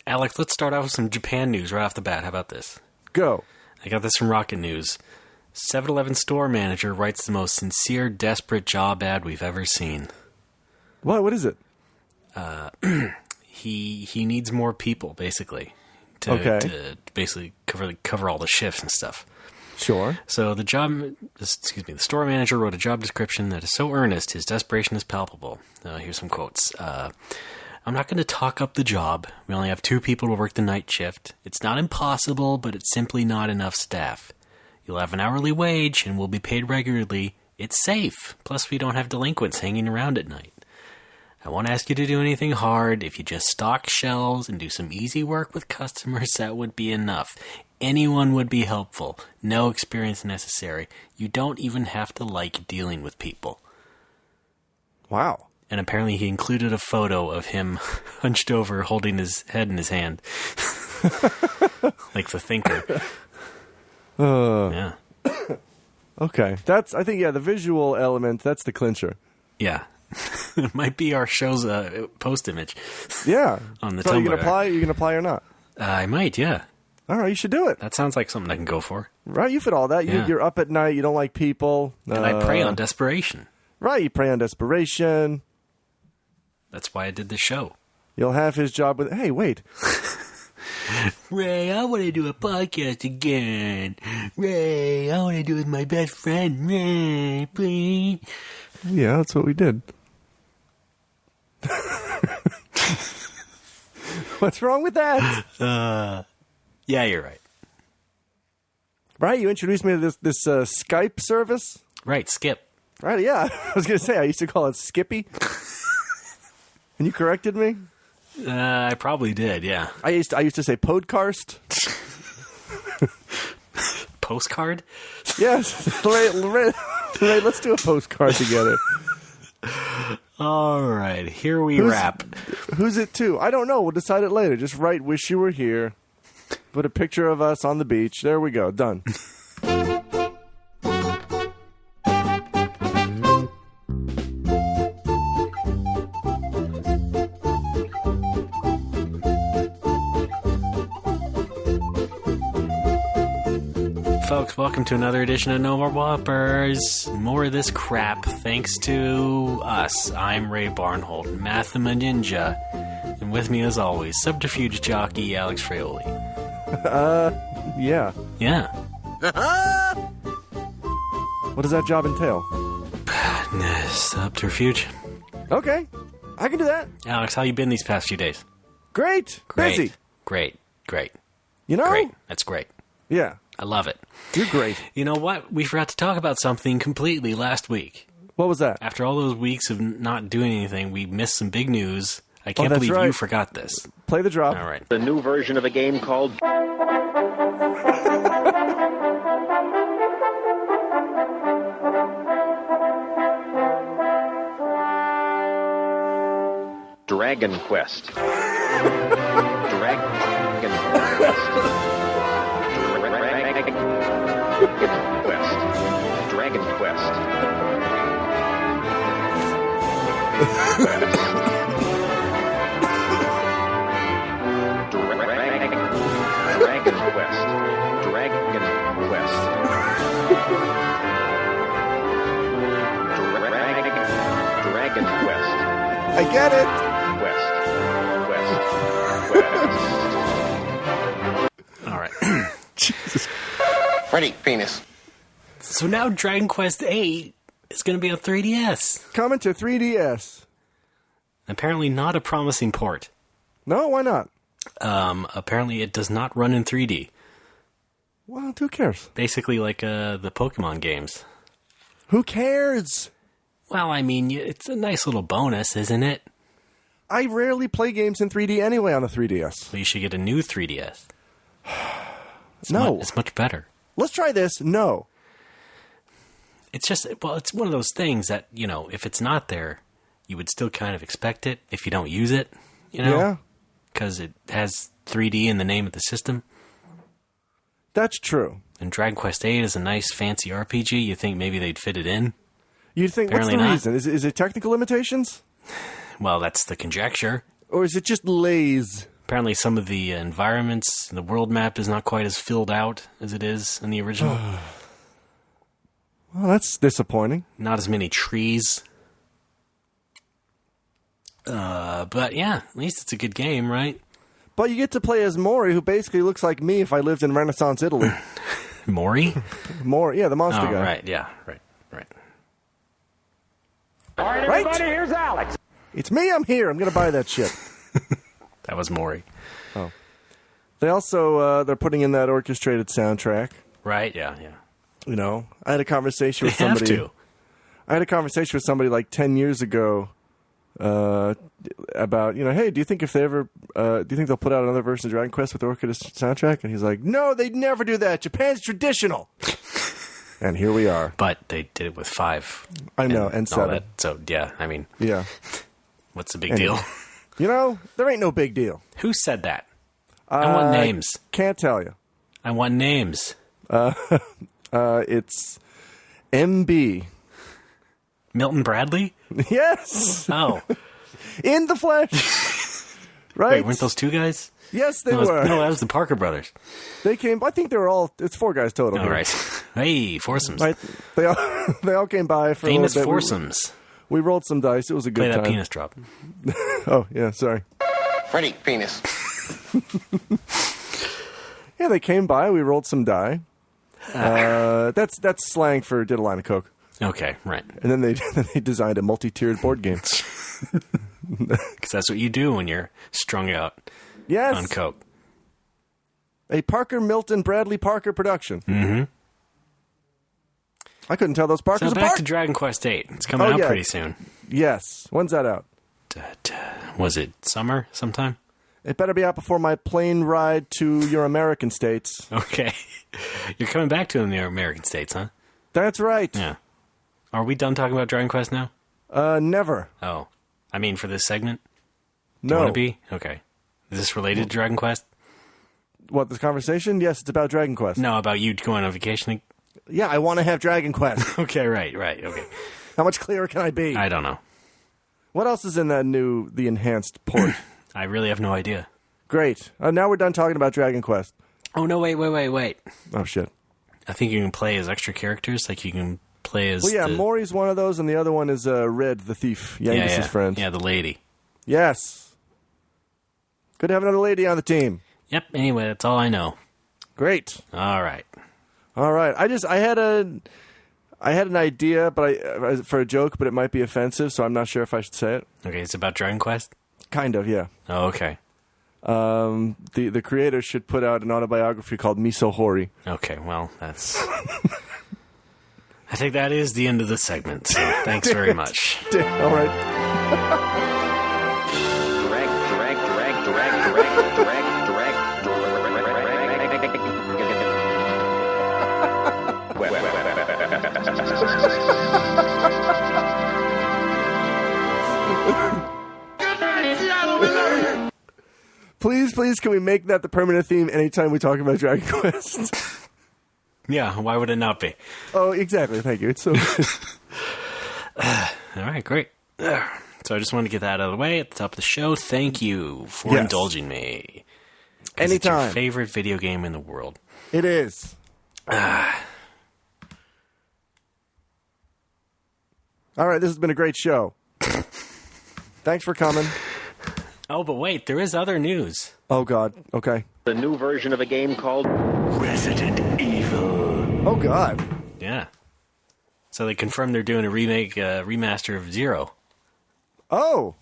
Alex, let's start off with some Japan news right off the bat. How about this? Go. I got this from Rocket News. 7-Eleven store manager writes the most sincere, desperate job ad we've ever seen. What is it? He needs more people, basically, to basically cover all the shifts and stuff. Sure. So the store manager wrote a job description that is so earnest, his desperation is palpable. Here's some quotes. I'm not going to talk up the job. We only have 2 people to work the night shift. It's not impossible, but it's simply not enough staff. You'll have an hourly wage and will be paid regularly. It's safe. Plus, we don't have delinquents hanging around at night. I won't ask you to do anything hard. If you just stock shelves and do some easy work with customers, that would be enough. Anyone would be helpful. No experience necessary. You don't even have to like dealing with people. Wow. And apparently he included a photo of him hunched over holding his head in his hand. Like the thinker. Yeah. Okay. I think, the visual element, that's the clincher. Yeah. It might be our show's post image. Yeah. On the so Tumblr. You can apply or not? I might, yeah. All right, you should do it. That sounds like something I can go for. Right, you fit all that. Yeah. You're up at night, you don't like people. And I prey on desperation. Right, you prey on desperation. That's why I did this show. You'll have his job with... Hey, wait. Ray, I want to do a podcast again. Ray, I want to do it with my best friend. Ray, please. Yeah, that's what we did. What's wrong with that? Yeah, you're right. Right, you introduced me to this Skype service. Right, Skip. Right, yeah. I was going to say, I used to call it Skippy. And you corrected me? I probably did, yeah. I used to say podcast. Postcard? Yes. Ray, let's do a postcard together. All right, here we wrap. Who's it to? I don't know. We'll decide it later. Just write, wish you were here. Put a picture of us on the beach. There we go. Done. Folks, welcome to another edition of No More Whoppers. More of this crap thanks to us. I'm Ray Barnholt, Mathema Ninja, and with me as always, subterfuge jockey Alex Fraioli. Yeah. Yeah. What does that job entail? Subterfuge. Okay. I can do that. Alex, how you been these past few days? Great. Busy. Great. You know? Great. That's great. Yeah. I love it. You're great. You know what? We forgot to talk about something completely last week. What was that? After all those weeks of not doing anything, we missed some big news. I can't believe you forgot this. Play the drop. All right. The new version of a game called Dragon Quest. Dragon Quest. Dragon Quest. Dragon Quest. Dragon Quest. Dragon Quest. I get it. Quest. All right. Jesus. Ready, penis. So now Dragon Quest 8 is going to be on 3DS. Coming to 3DS. Apparently not a promising port. No, why not? Apparently it does not run in 3D. Well, who cares? Basically like the Pokemon games. Who cares? Well, I mean, it's a nice little bonus, isn't it? I rarely play games in 3D anyway on the 3DS. Well, you should get a new 3DS. No. It's much better. Let's try this. No. It's just, well, it's one of those things that, you know, if it's not there, you would still kind of expect it if you don't use it, you know? Yeah. Because it has 3D in the name of the system. That's true. And Dragon Quest 8 is a nice, fancy RPG. You think maybe they'd fit it in? You'd think, Apparently what's the not. reason? Is it technical limitations? Well, that's the conjecture. Or is it just lays? Apparently some of the environments, the world map is not quite as filled out as it is in the original. Well, that's disappointing. Not as many trees. But yeah, at least it's a good game, right? But you get to play as Mori, who basically looks like me if I lived in Renaissance Italy. Mori? Mori, yeah, the monster guy. Right, yeah, right. All right, everybody, here's Alex. It's me, I'm here. I'm going to buy that shit. That was Maury. Oh. They also, they're putting in that orchestrated soundtrack. Right, yeah. You know, I had a conversation with They have somebody. to. I had a conversation with somebody like 10 years ago about, hey, do you think if they ever, do you think they'll put out another version of Dragon Quest with the orchestrated soundtrack? And he's like, no, they'd never do that. Japan's traditional. And here we are. But they did it with 5. I know, and all 7. that. So, yeah, I mean, Yeah. what's the big deal? There ain't no big deal. Who said that? I want names. Can't tell you. I want names. It's MB. Milton Bradley? Yes. Oh. In the flesh. Right? Wait, weren't those 2 guys? Yes, they No, were. that was the Parker brothers. They came, I think they were all, it's 4 guys total. All here. right. Hey, foursomes. Right? They all came by for Famous a little bit. foursomes. We rolled some dice. It was a good Play that time. penis drop. Oh, yeah, sorry. Freddie, penis. Yeah, they came by. We rolled some die. That's slang for did a line of coke. Okay, right. And then they designed a multi-tiered board game. Because that's what you do when you're strung out Yes. on coke. A Parker Milton Bradley Parker production. Mm-hmm. I couldn't tell those Parkers So back apart. to Dragon Quest VIII. It's coming Oh, out yeah. pretty soon. Yes. When's that out? Was it summer sometime? It better be out before my plane ride to your American states. Okay. You're coming back to the American States, huh? That's right. Yeah. Are we done talking about Dragon Quest now? Never. Oh. I mean, for this segment? Do you No. want to be? Okay. Is this related to Dragon Quest? What, this conversation? Yes, it's about Dragon Quest. No, about you going on vacation? Yeah, I want to have Dragon Quest. Okay, right, okay. How much clearer can I be? I don't know. What else is in that the enhanced port? I really have no idea. Great. Now we're done talking about Dragon Quest. Oh, no, wait. Oh, shit. I think you can play as extra characters. Like, you can play as Well, yeah, the... Maury's one of those, and the other one is Red, the thief, Yangis's friend. Yeah, the lady. Yes. Good to have another lady on the team. Yep, anyway, that's all I know. Great. All right. I had an idea, but for a joke, but it might be offensive, so I'm not sure if I should say it. Okay, it's about Dragon Quest? Kind of, yeah. Oh, okay. The creator should put out an autobiography called Miso Hori. Okay, well, that's... I think that is the end of the segment, so thanks very much. All right. Please, can we make that the permanent theme anytime we talk about Dragon Quest? Yeah, why would it not be? Oh, exactly. Thank you. It's so good. All right, great. So I just wanted to get that out of the way at the top of the show. Thank you for Yes. indulging me. 'Cause It's Anytime. your favorite video game in the world. It is. All right, this has been a great show. Thanks for coming. Oh, but wait, there is other news. Oh, God. Okay. The new version of a game called Resident Evil. Oh, God. Yeah. So they confirmed they're doing a remaster of Zero. Oh.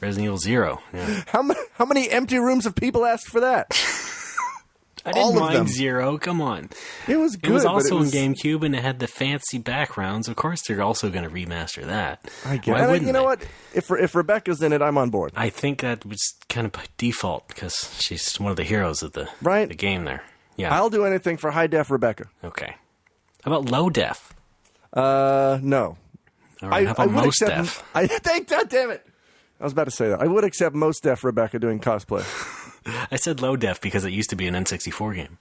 Resident Evil Zero. Yeah. How many empty rooms of people asked for that? I didn't All of mind them. Zero. Come on. It was good. It was but also it was, in GameCube, and it had the fancy backgrounds. Of course, they're also going to remaster that. I guess. Why And wouldn't you know they? what? If Rebecca's in it, I'm on board. I think that was kind of by default because she's one of the heroes of the game there. Yeah. I'll do anything for high def Rebecca. Okay. How about low def? No. All right. How about would most accept. def? Thank God damn it. I was about to say that. I would accept most def Rebecca doing cosplay. I said low def because it used to be an N64 game.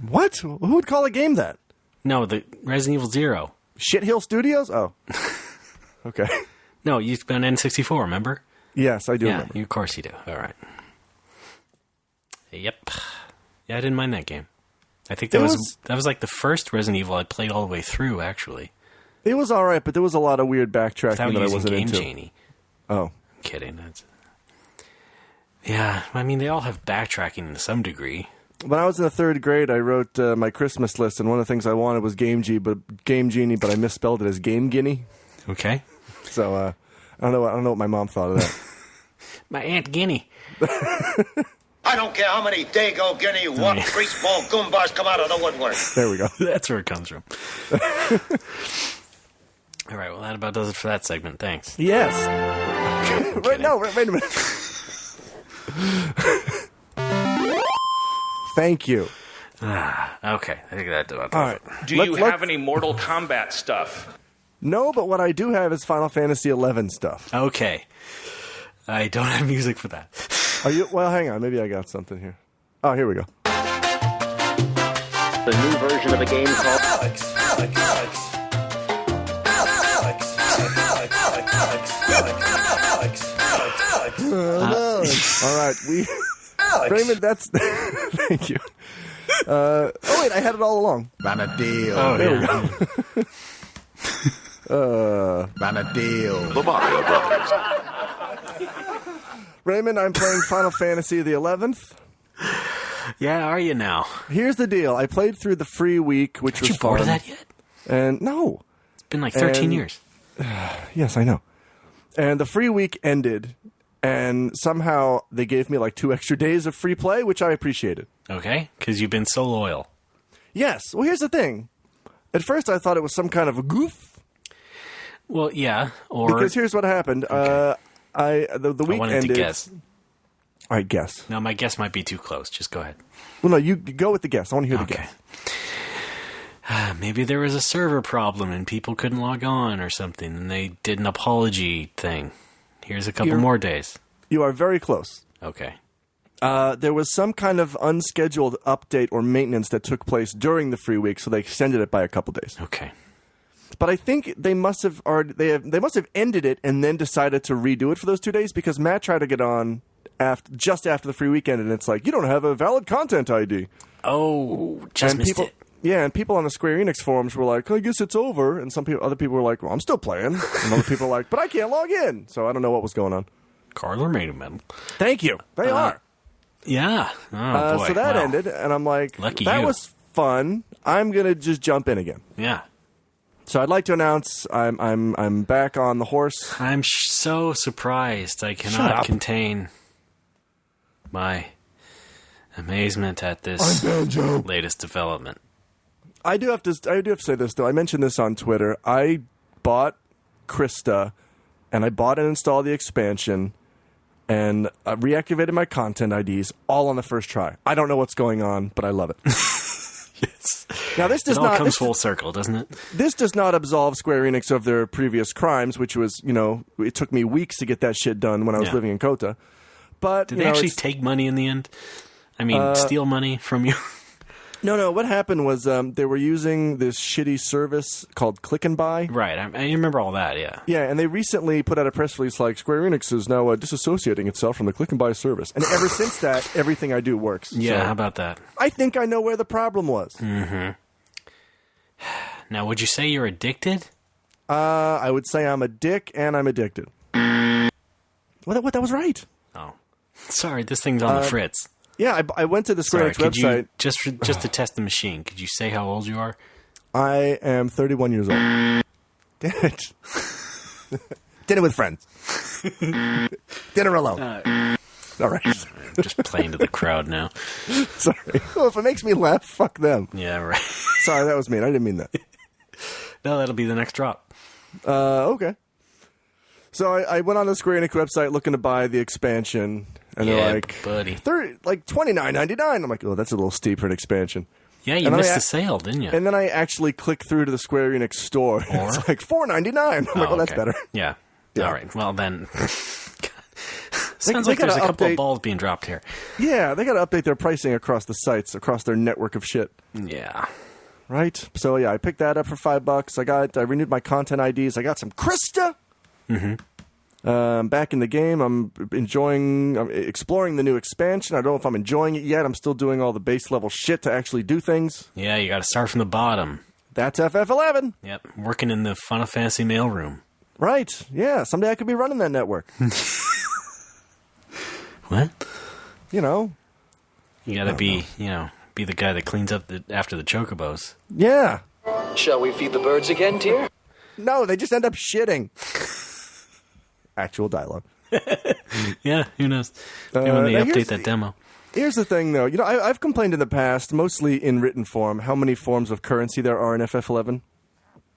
What? Who would call a game that? No, the Resident Evil Zero. Shit Hill Studios? Oh. Okay. No, it used to be on N64, remember? Yes, I do Yeah, remember. of course you do. All right. Yep. Yeah, I didn't mind that game. I think that was like the first Resident Evil I played all the way through, actually. It was all right, but there was a lot of weird backtracking that I wasn't Game into. Genie. Oh. I'm kidding. Yeah, I mean, they all have backtracking to some degree. When I was in the 3rd grade, I wrote my Christmas list, and one of the things I wanted was Game Genie, but I misspelled it as Game Guinea. Okay. So I don't know what my mom thought of that. My Aunt Guinea. I don't care how many Dago, Guinea, what greaseball goombas come out of the woodwork. There we go. That's where it comes from. All right, well, that about does it for that segment. Thanks. Yes. Wait a minute. Thank you. Okay, I think that about does All right. it. Do you have any Mortal Kombat stuff? No, but what I do have is Final Fantasy XI stuff. Okay. I don't have music for that. Are you? Well, hang on. Maybe I got something here. Oh, here we go. The new version of a game called All right, Raymond, that's thank you. Oh wait, I had it all along. Vanadil. Oh, There we yeah. go. Vanadil. The Mario Brothers. Raymond, I'm playing Final Fantasy the 11th. Yeah, are you now? Here's the deal. I played through the free week, which Aren't was you bored fun. of that yet? And no. It's been like 13 And- years. Yes, I know. And the free week ended, and somehow they gave me like 2 extra days of free play, which I appreciated. Okay, because you've been so loyal. Yes. Well, here's the thing. At first, I thought it was some kind of a goof. Well, yeah, or... Because here's what happened. The I week wanted ended. to guess. I guess. No, my guess might be too close. Just go ahead. Well, no, you go with the guess. I want to hear the Okay. guess. Maybe there was a server problem and people couldn't log on or something, and they did an apology thing. Here's a couple more days. You are very close. Okay. There was some kind of unscheduled update or maintenance that took place during the free week, so they extended it by a couple days. Okay. But I think they must have ended it and then decided to redo it for those 2 days, because Matt tried to get on just after the free weekend, and it's like, you don't have a valid content ID. Oh, just missed it. Yeah, and people on the Square Enix forums were like, I guess it's over. And other people were like, well, I'm still playing. And other people were like, but I can't log in. So I don't know what was going on. Carler made a medal. Thank you. They are. Yeah. Oh, boy. So that Wow. ended, and I'm like, Lucky that you. was fun. I'm going to just jump in again. Yeah. So I'd like to announce I'm back on the horse. I'm so surprised. I Shut cannot up. contain my amazement at this latest development. I do have to say this, though. I mentioned this on Twitter. I bought Krista, and I bought and installed the expansion, and I reactivated my content IDs all on the first try. I don't know what's going on, but I love it. Yes. Now, this does It all not comes full circle, doesn't it? this does not absolve Square Enix of their previous crimes, which was, it took me weeks to get that shit done when I was Yeah. living in Kota. But Did they actually take money in the end? I mean, steal money from you? No. What happened was they were using this shitty service called Click and Buy. Right. I remember all that, yeah. Yeah, and they recently put out a press release like Square Enix is now disassociating itself from the Click and Buy service. And ever since that, everything I do works. Yeah, So how about that? I think I know where the problem was. Now, would you say you're addicted? I would say I'm a dick and I'm addicted. What? That was right. Oh. Sorry, this thing's on the fritz. Yeah, I went to the Square Sorry, Enix could website. you, just to test the machine, could you say how old you are? I am 31 years old. Damn it. Dinner with friends. Dinner alone. All right. Just playing to the crowd now. Sorry. Well, if it makes me laugh, fuck them. Yeah, right. Sorry, that was mean. I didn't mean that. No, that'll be the next drop. Okay. So I went on the Square Enix website looking to buy the expansion, and Yeah, they're like, buddy. $29.99. I'm like, oh, that's a little steep for an expansion. Yeah, you And then missed I- the sale, didn't you? And then I actually click through to the Square Enix store. And it's like $4.99. I'm like, oh, that's okay. better. Yeah. Yeah. All right. Well, then. They Sounds like gotta there's a couple update- of balls being dropped here. Yeah, they got to update their pricing across the sites, across their network of shit. Yeah. Right? So, yeah, I picked that up for $5. I renewed my content IDs. I got some Krista. Mm-hmm. Back in the game, I'm exploring the new expansion. I don't know if I'm enjoying it yet. I'm still doing all the base level shit to actually do things. Yeah, you got to start from the bottom. That's FF11. Yep, working in the Final Fantasy mailroom. Right, yeah. Someday I could be running that network. What? You know. You got to be the guy that cleans up after the chocobos. Yeah. Shall we feed the birds again, dear? No, they just end up shitting. Actual dialogue. Yeah, who knows? Maybe when they update that demo. Here's the thing, though. I've complained in the past, mostly in written form, how many forms of currency there are in FF11.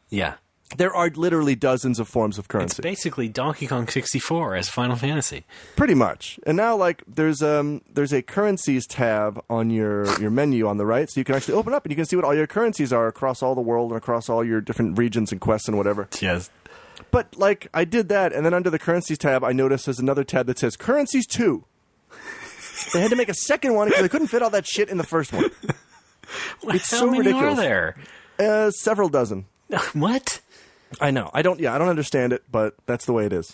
Yeah. There are literally dozens of forms of currency. It's basically Donkey Kong 64 as Final Fantasy. Pretty much. And now, there's a currencies tab on your menu on the right, so you can actually open up and you can see what all your currencies are across all the world and across all your different regions and quests and whatever. Yes. But, I did that, and then under the currencies tab, I noticed there's another tab that says Currencies 2. They had to make a second one because they couldn't fit all that shit in the first one. It's How so many ridiculous. are there? Several dozen. What? I know. I don't understand it, but that's the way it is.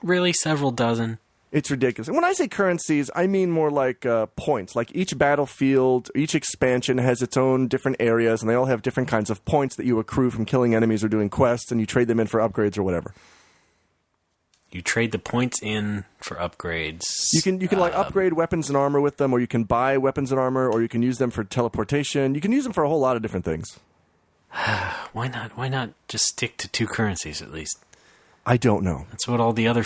Really? Several dozen? It's ridiculous. And when I say currencies, I mean more like points. Like each battlefield, each expansion has its own different areas, and they all have different kinds of points that you accrue from killing enemies or doing quests, and you trade them in for upgrades or whatever. You trade the points in for upgrades. You can upgrade weapons and armor with them, or you can buy weapons and armor, or you can use them for teleportation. You can use them for a whole lot of different things. Why not? Why not just stick to two currencies at least? I don't know. That's what all the other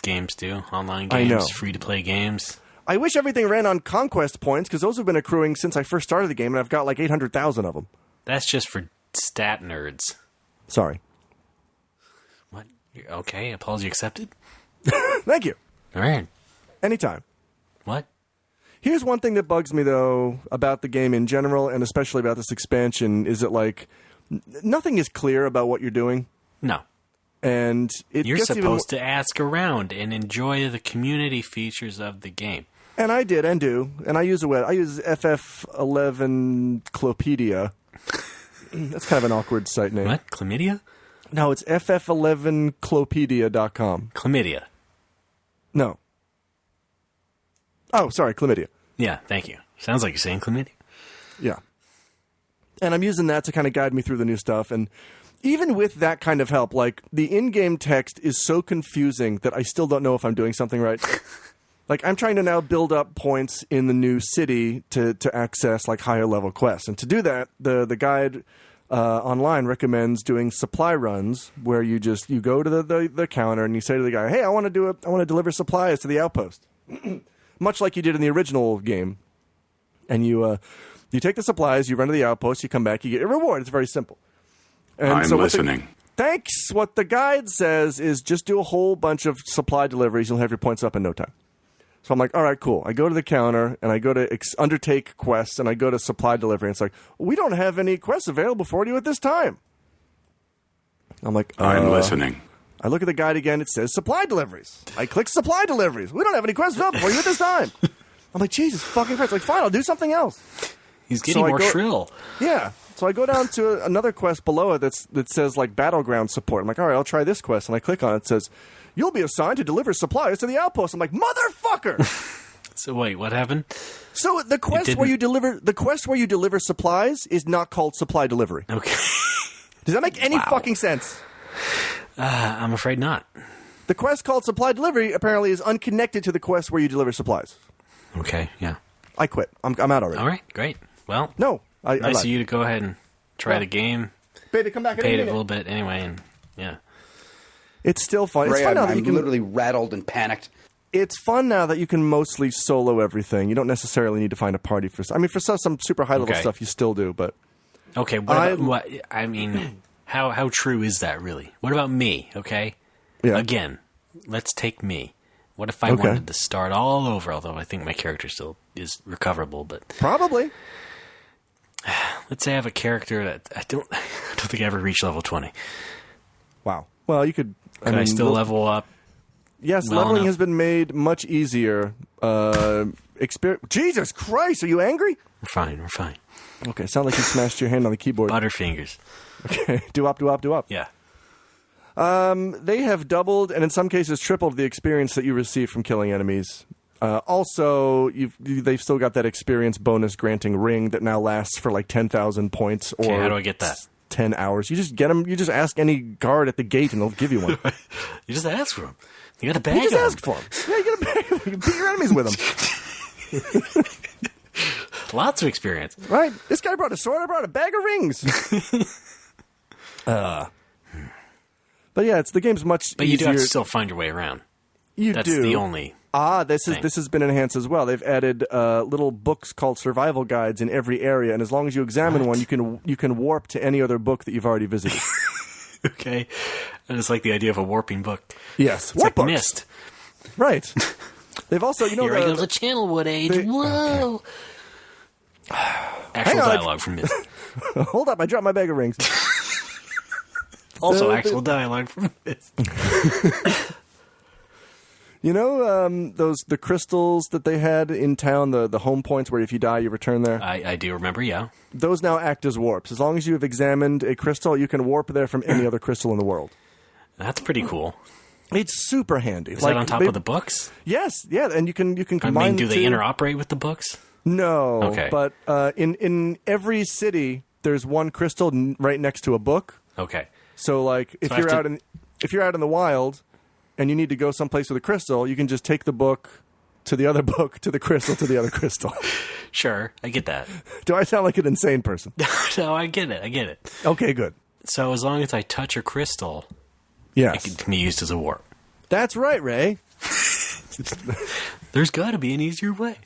games do. Online I know. games, free-to-play games. I wish everything ran on conquest points, because those have been accruing since I first started the game, and I've got 800,000 of them. That's just for stat nerds. Sorry. What? Okay, apology accepted? Thank you. All right. Anytime. What? Here's one thing that bugs me, though, about the game in general, and especially about this expansion, is that, nothing is clear about what you're doing. No. And You're supposed to ask around and enjoy the community features of the game. And I did and do. And I use FF11 Clopedia. That's kind of an awkward site name. What? Chlamydia? No, it's FF11clopedia.com. Chlamydia. No. Oh, sorry, chlamydia. Yeah, thank you. Sounds like you're saying chlamydia. Yeah. And I'm using that to kind of guide me through the new stuff. And even with that kind of help, the in-game text is so confusing that I still don't know if I'm doing something right. I'm trying to now build up points in the new city to access, higher level quests. And to do that, the guide online recommends doing supply runs where you go to the counter and you say to the guy, hey, I want to deliver supplies to the outpost. Much like you did in the original game. And you take the supplies, you run to the outpost, you come back, you get your reward. It's very simple. And I'm listening. Thanks. What the guide says is just do a whole bunch of supply deliveries. You'll have your points up in no time. So I'm like, all right, cool. I go to the counter, and I go to undertake quests, and I go to supply delivery. And it's like, we don't have any quests available for you at this time. I'm like, I'm listening. I look at the guide again. It says supply deliveries. I click supply deliveries. We don't have any quests available for you at this time. I'm like, Jesus fucking Christ. Fine, I'll do something else. He's getting more shrill. Yeah. So I go down to another quest below it that says, battleground support. I'm like, all right, I'll try this quest. And I click on it. It says, you'll be assigned to deliver supplies to the outpost. I'm like, motherfucker! So wait, what happened? So the quest where you deliver supplies is not called supply delivery. Okay. Does that make any fucking sense? I'm afraid not. The quest called supply delivery apparently is unconnected to the quest where you deliver supplies. Okay, yeah. I quit. I'm out already. All right, great. Well, no, nice of you to go ahead and try the game. Baby, come back. Paid it a little bit anyway, and yeah. It's still fun. Ray, it's fun now that I'm you can literally rattled and panicked. It's fun now that you can mostly solo everything. You don't necessarily need to find a party for. I mean, for some super high level stuff, you still do. But okay, how true is that really? What about me? Okay, yeah. Again, let's take me. What if I wanted to start all over? Although I think my character still is recoverable, but probably. Let's say I have a character that I don't think I ever reached level 20. Wow. Well, you could. Could I still level up? Yes, leveling has been made much easier. Jesus Christ, are you angry? We're fine. Okay, sound like you smashed your hand on the keyboard. Butterfingers. Okay, do up. Yeah. They have doubled, and in some cases tripled, the experience that you receive from killing enemies. Also, they've still got that experience bonus granting ring that now lasts for like 10,000 points. Or Okay, how do I get that? 10 hours. You just get them. You just ask any guard at the gate, and they'll give you one. You just ask for them. You got a bag You just of ask them. for them. Yeah, you get a bag. You can beat your enemies with them. Lots of experience. Right? This guy brought a sword. I brought a bag of rings. But yeah, the game's much But you do easier. have to still find your way around. That's do. the only... This has been enhanced as well. They've added little books called survival guides in every area, and as long as you examine one, you can warp to any other book that you've already visited. Okay. And it's like the idea of a warping book. Yes, It's like books. Mist. Right. They've also, Your regular channel would age. Whoa. Actual on. dialogue from Mist. Hold up, I dropped my bag of rings. Also actual dialogue from Mist. You know the crystals that they had in town, the home points where if you die you return there? I do remember, yeah. Those now act as warps. As long as you have examined a crystal, you can warp there from any other crystal in the world. That's pretty cool. It's super handy. Is that on top of the books? Yes, yeah, and you can I combine mean, do they the two. interoperate with the books? No. Okay. But in every city there's one crystal right next to a book. Okay. So like if So I you're have out in the wild and you need to go someplace with a crystal, you can just take the book to the other book to the crystal to the other crystal. Sure, I get that. Do I sound like an insane person? No, I get it. Okay, good. So as long as I touch a crystal, Yes. it can be used as a warp. That's right, Ray. There's got to be an easier way.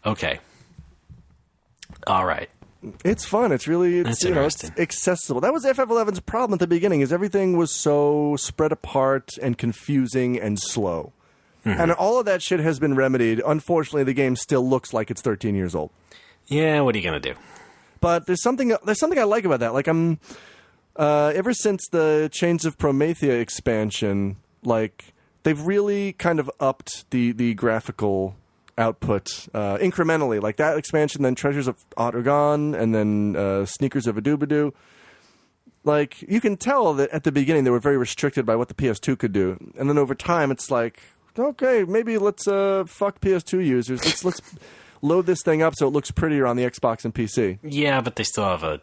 Okay. All right. It's fun. It's really That's it's interesting. accessible. That was FF11's problem at the beginning. Is everything was so spread apart and confusing and slow, and all of that shit has been remedied. Unfortunately, the game still looks like it's 13 years old. Yeah, what are you going to do? But there's something I like about that. Like ever since the Chains of Promethea expansion, like they've really kind of upped the graphical output incrementally. Like that expansion, then Treasures of Ottergon, and then Sneakers of Adoobadoo. Like you can tell that at the beginning they were very restricted by what the PS2 could do, and then over time it's like, okay, maybe let's fuck PS2 users. Let's load this thing up so it looks prettier on the Xbox and PC. Yeah, but they still have an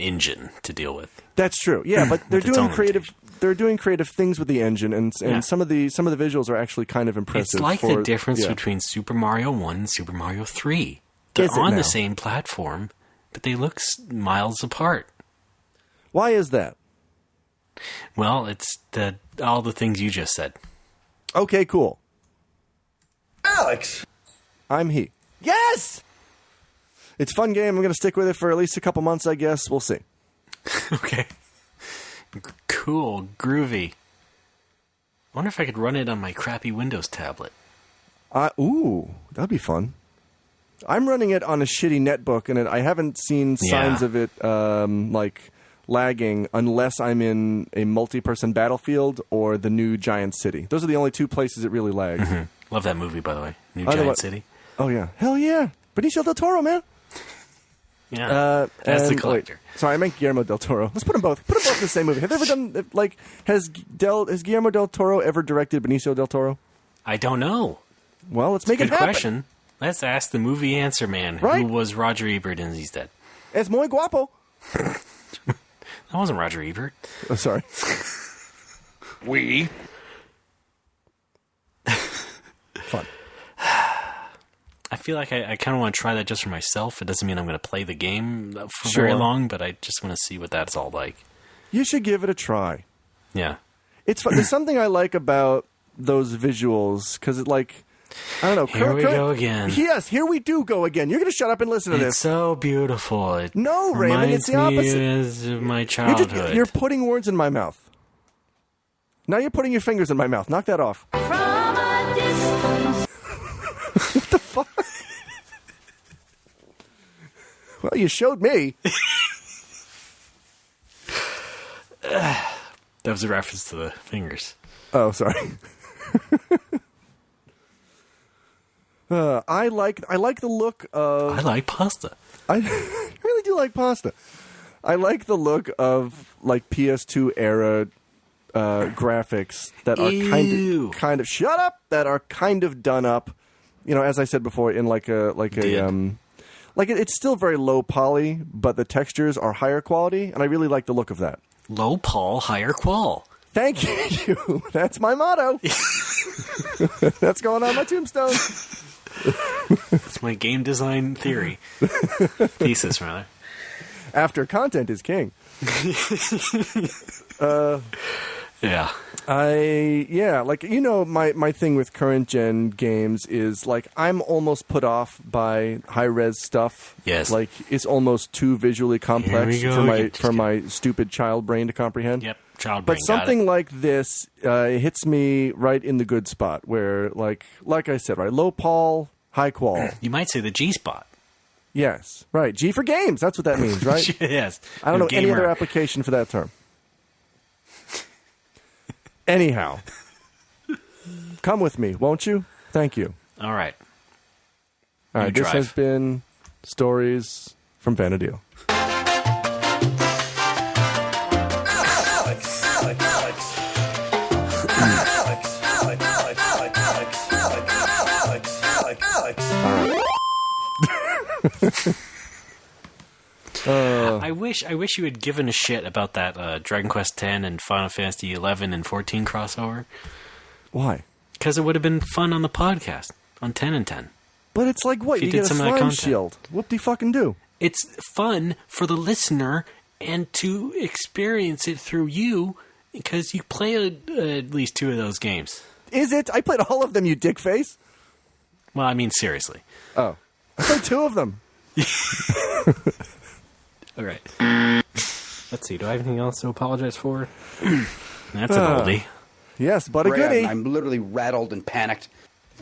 engine to deal with. That's true. Yeah, but they're With its doing own creative. They're doing creative things with the engine, and Yeah. some of the visuals are actually kind of impressive. It's like the difference yeah. between Super Mario 1 and Super Mario 3. They're Is it on now? the same platform, but they look miles apart. Why is that? Well, it's all the things you just said. Okay, cool. Alex! I'm he. Yes! It's a fun game. I'm going to stick with it for at least a couple months, I guess. We'll see. Okay. Cool. Groovy. I wonder if I could run it on my crappy Windows tablet. Ooh, that'd be fun. I'm running it on a shitty netbook, and I haven't seen signs Yeah. of it like lagging unless I'm in a multi-person Battlefield or the new Giant City. Those are the only two places it really lags. Love that movie, by the way. New I know Giant what- City. Oh yeah, hell yeah, Benicio del Toro, man. Yeah. As the And- collector. wait, sorry, I meant Guillermo del Toro. Let's put them both. Put them both in the same movie. Have they ever done like has Guillermo del Toro ever directed Benicio del Toro? I don't know. Well, let's make Good it happen. question. Let's ask the movie answer man, Right. who was Roger Ebert and he's dead. Es muy guapo. That wasn't Roger Ebert. Oh, sorry. We. Fun. I feel like I kind of want to try that just for myself. It doesn't mean I'm going to play the game for Sure. very long, but I just want to see what that's all like. You should give it a try. Yeah. It's fun. There's something I like about those visuals because it like I don't know. Here we go again. Yes, here we do go again. You're going to shut up and listen to It's this. so beautiful. It No, Raymond, it's the reminds opposite. me of my You're, childhood. you're putting words in my mouth. Now you're putting your fingers in my mouth. Knock that off. What the fuck? Well, you showed me. That was a reference to the fingers. Oh, sorry. I like the look of. I like pasta. I really do like pasta. I like the look of like PS2 era graphics that are kind of shut up, that are kind of done up. You know, as I said before, in it's still very low poly, but the textures are higher quality, and I really like the look of that. Low-Pol, Higher-Qual. Thank you. That's my motto. That's going on my tombstone. It's my game design theory. Thesis, rather. After content is king. Yeah. My thing with current gen games is like I'm almost put off by high res stuff. Yes. Like it's almost too visually complex for my stupid child brain to comprehend. Yep, child brain. But something like this hits me right in the good spot where like I said, right, Low-Pol, High-Qual. You might say the G spot. Yes, right. G for games. That's what that means, right? Yes. I don't know any other application for that term. Anyhow, come with me, won't you? Thank you. All right. All right, this has been Stories from Vanadil. I wish you had given a shit about that Dragon Quest X and Final Fantasy 11 and 14 crossover. Why? Because it would have been fun on the podcast on 10 and 10. But it's like what? You get a slime shield. Whoop-de-fucking-do. It's fun for the listener and to experience it through you because you play at least 2 of those games. Is it? I played all of them, you dickface. Well, I mean, seriously. Oh. I played 2 of them. All right. Let's see. Do I have anything else to apologize for? That's an oldie. Yes, but a goodie. I'm literally rattled and panicked.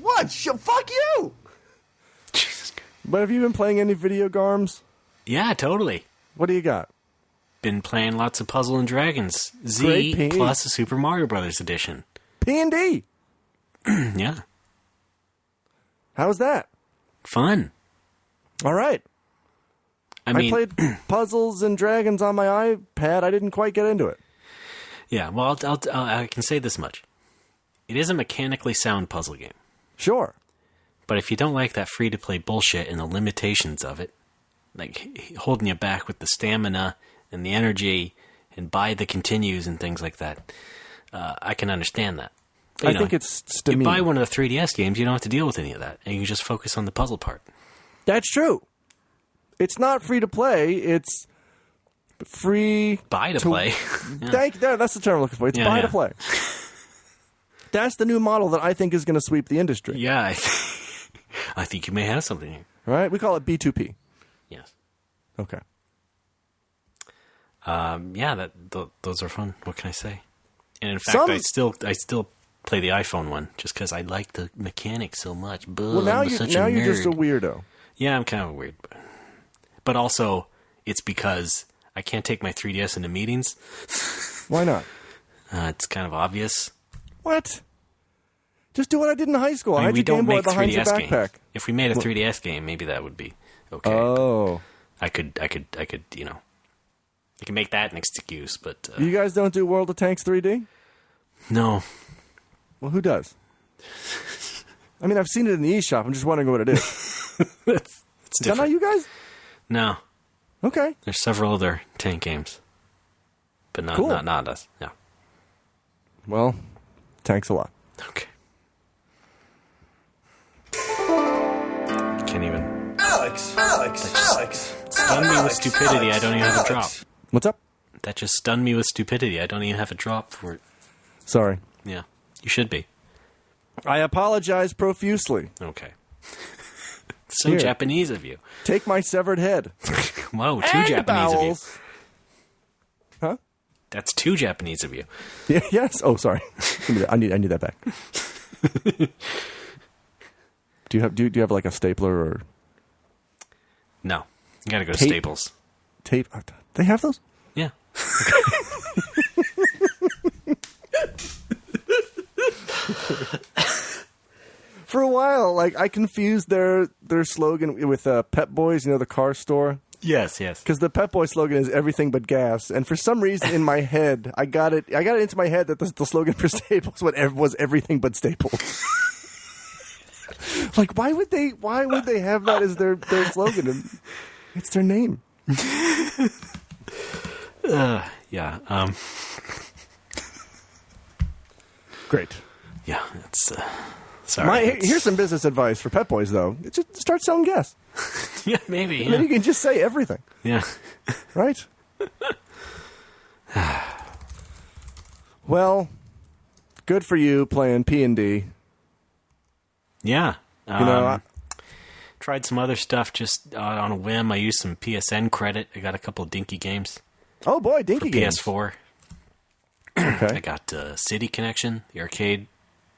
What? Fuck you! Jesus. But have you been playing any video games? Yeah, totally. What do you got? Been playing lots of Puzzle and Dragons. Z plus a Super Mario Brothers edition. P&D. Yeah. How's that? Fun. All right. I played Puzzles and Dragons on my iPad. I didn't quite get into it. Yeah, well, I can say this much. It is a mechanically sound puzzle game. Sure. But if you don't like that free-to-play bullshit and the limitations of it, like holding you back with the stamina and the energy and buy the continues and things like that, I can understand that. But, I think it's STEAM. You buy one of the 3DS games, you don't have to deal with any of that, and you can just focus on the puzzle part. That's true. It's not free to play. It's free buy to play. That's the term I'm looking for. It's buy to play. That's the new model that I think is going to sweep the industry. Yeah, I think you may have something here. All right, we call it B2P. Yes. Okay. Those are fun. What can I say? And in fact, I still play the iPhone one just because I like the mechanics so much. Well, now you're just a weirdo. Yeah, I'm kind of weird, but also it's because I can't take my 3DS into meetings. Why not? It's kind of obvious. What? Just do what I did in high school. I had your Game Boy behind your backpack. Games. If we made a 3DS game, maybe that would be okay. Oh. I could, you know, I can make that an excuse, but... You guys don't do World of Tanks 3D? No. Well, who does? I mean, I've seen it in the eShop. I'm just wondering what it is. Is that not you guys? No. Okay. There's several other tank games, but not us. Yeah. Well, thanks a lot. Okay. Can't even. Alex. Stun me with stupidity. I don't even have a drop. What's up? That just stunned me with stupidity. I don't even have a drop for it. Sorry. Yeah. You should be. I apologize profusely. Okay. So Japanese of you. Take my severed head. Whoa, two Japanese of you. Huh? That's 2 Japanese of you. Yeah, yes. Oh, sorry. I need that back. Do you have like a stapler or? No, you gotta go to Staples. Tape? They have those? Yeah. For a while, like I confused their slogan with Pep Boys, you know, the car store, Yes. Because the Pep Boy slogan is everything but gas, and for some reason in my head, I got it into my head that the slogan for Staples was everything but Staples. Like, why would they have that as their slogan? And it's their name. Yeah. Great. Yeah, that's sorry. Here's some business advice for Pep Boys, though. Just start selling gas. Yeah, maybe. And then you can just say everything. Yeah. Right? Well, good for you playing P&D. Yeah. I Tried some other stuff just on a whim. I used some PSN credit. I got a couple of dinky games. Oh, boy, dinky games. PS4. Okay. I got City Connection, the arcade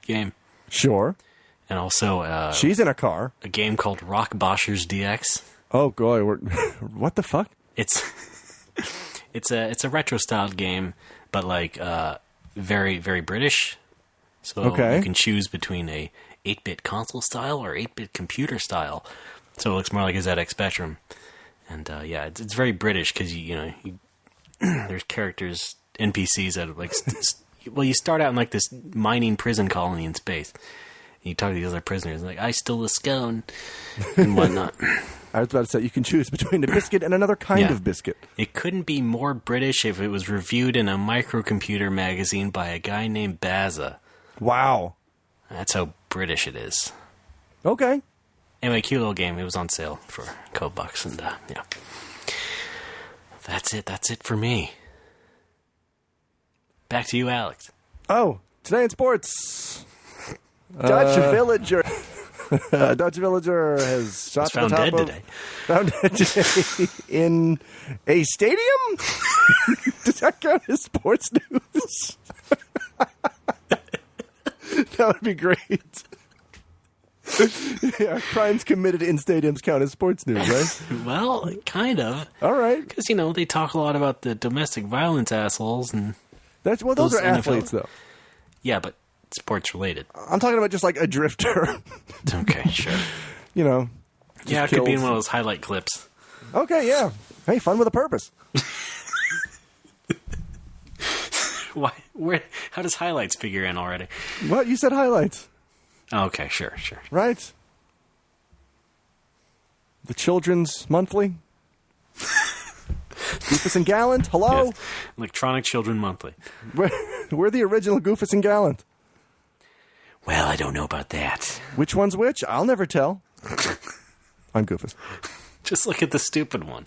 game. Sure. And also She's in a car. a game called Rockboshers DX. Oh, boy. What the fuck? It's a retro styled game, but like very, very British. So Okay. you can choose between a 8-bit console style or 8-bit computer style. So it looks more like a ZX Spectrum. And yeah, it's very British because there's characters, NPCs that are like you start out in like this mining prison colony in space. And you talk to these other prisoners like, I stole a scone and whatnot. I was about to say, you can choose between a biscuit and another kind of biscuit. It couldn't be more British if it was reviewed in a microcomputer magazine by a guy named Baza. Wow. That's how British it is. Okay. Anyway, cute little game. It was on sale for a couple bucks, and yeah. That's it for me. Back to you, Alex. Oh, today in sports, Dutch Villager. Dutch Villager has shot to the Found top dead of... today. Found dead today in a stadium? Does that count as sports news? That would be great. Yeah, crimes committed in stadiums count as sports news, right? Well, kind of. All right. Because, they talk a lot about the domestic violence assholes. And those are NFL athletes, though. Yeah, but sports related. I'm talking about just like a drifter. Okay, sure. Yeah, Yeah, it could be in one of those highlight clips. Okay, yeah. Hey, fun with a purpose. Why? How does highlights figure in already? What? You said highlights. Okay, sure. Right? The Children's Monthly? Goofus and Gallant? Hello? Yes. Electronic Children Monthly. We're the original Goofus and Gallant. Well, I don't know about that. Which one's which? I'll never tell. I'm Goofus. Just look at the stupid one.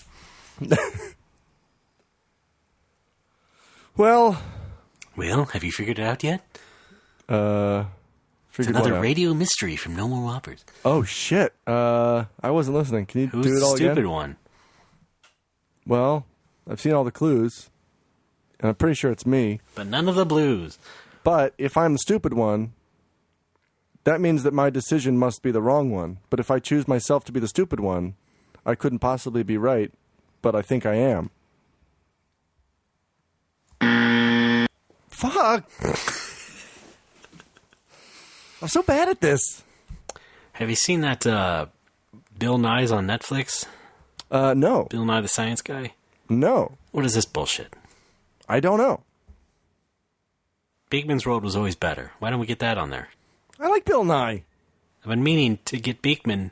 Well, have you figured it out yet? It's figured another what out? radio mystery from No More Whoppers. Oh, shit. I wasn't listening. Can you Who's do it the all stupid again? one? Well, I've seen all the clues, and I'm pretty sure it's me. But none of the blues. But if I'm the stupid one, that means that my decision must be the wrong one. But if I choose myself to be the stupid one, I couldn't possibly be right, but I think I am. Fuck! I'm so bad at this. Have you seen that Bill Nye's on Netflix? No. Bill Nye the Science Guy? No. What is this bullshit? I don't know. Beekman's World was always better. Why don't we get that on there? I like Bill Nye. I've been meaning to get Beekman.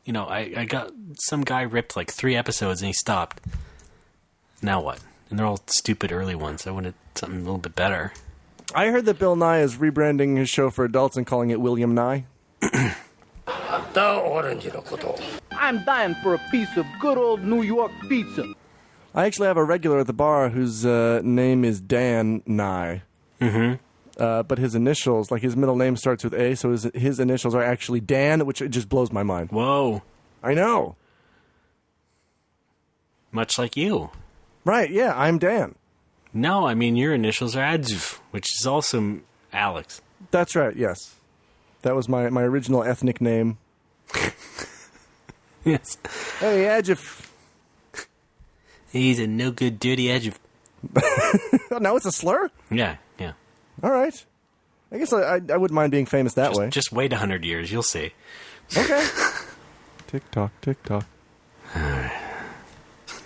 I got some guy ripped like 3 episodes and he stopped. Now what? And they're all stupid early ones. I wanted something a little bit better. I heard that Bill Nye is rebranding his show for adults and calling it William Nye. The orange no koto. I'm dying for a piece of good old New York pizza. I actually have a regular at the bar whose name is Dan Nye. Mm-hmm. But his initials, like his middle name starts with A, so his initials are actually Dan, which it just blows my mind. Whoa. I know. Much like you. Right, yeah, I'm Dan. No, I mean your initials are Adjuf, which is also Alex. That's right, yes. That was my original ethnic name. Yes. Hey, Adjuf. He's a no good, dirty Adjuf. Now it's a slur? Yeah. All right. I guess I wouldn't mind being famous that way. Just wait 100 years, you'll see. Okay. Tick-tock, tick-tock.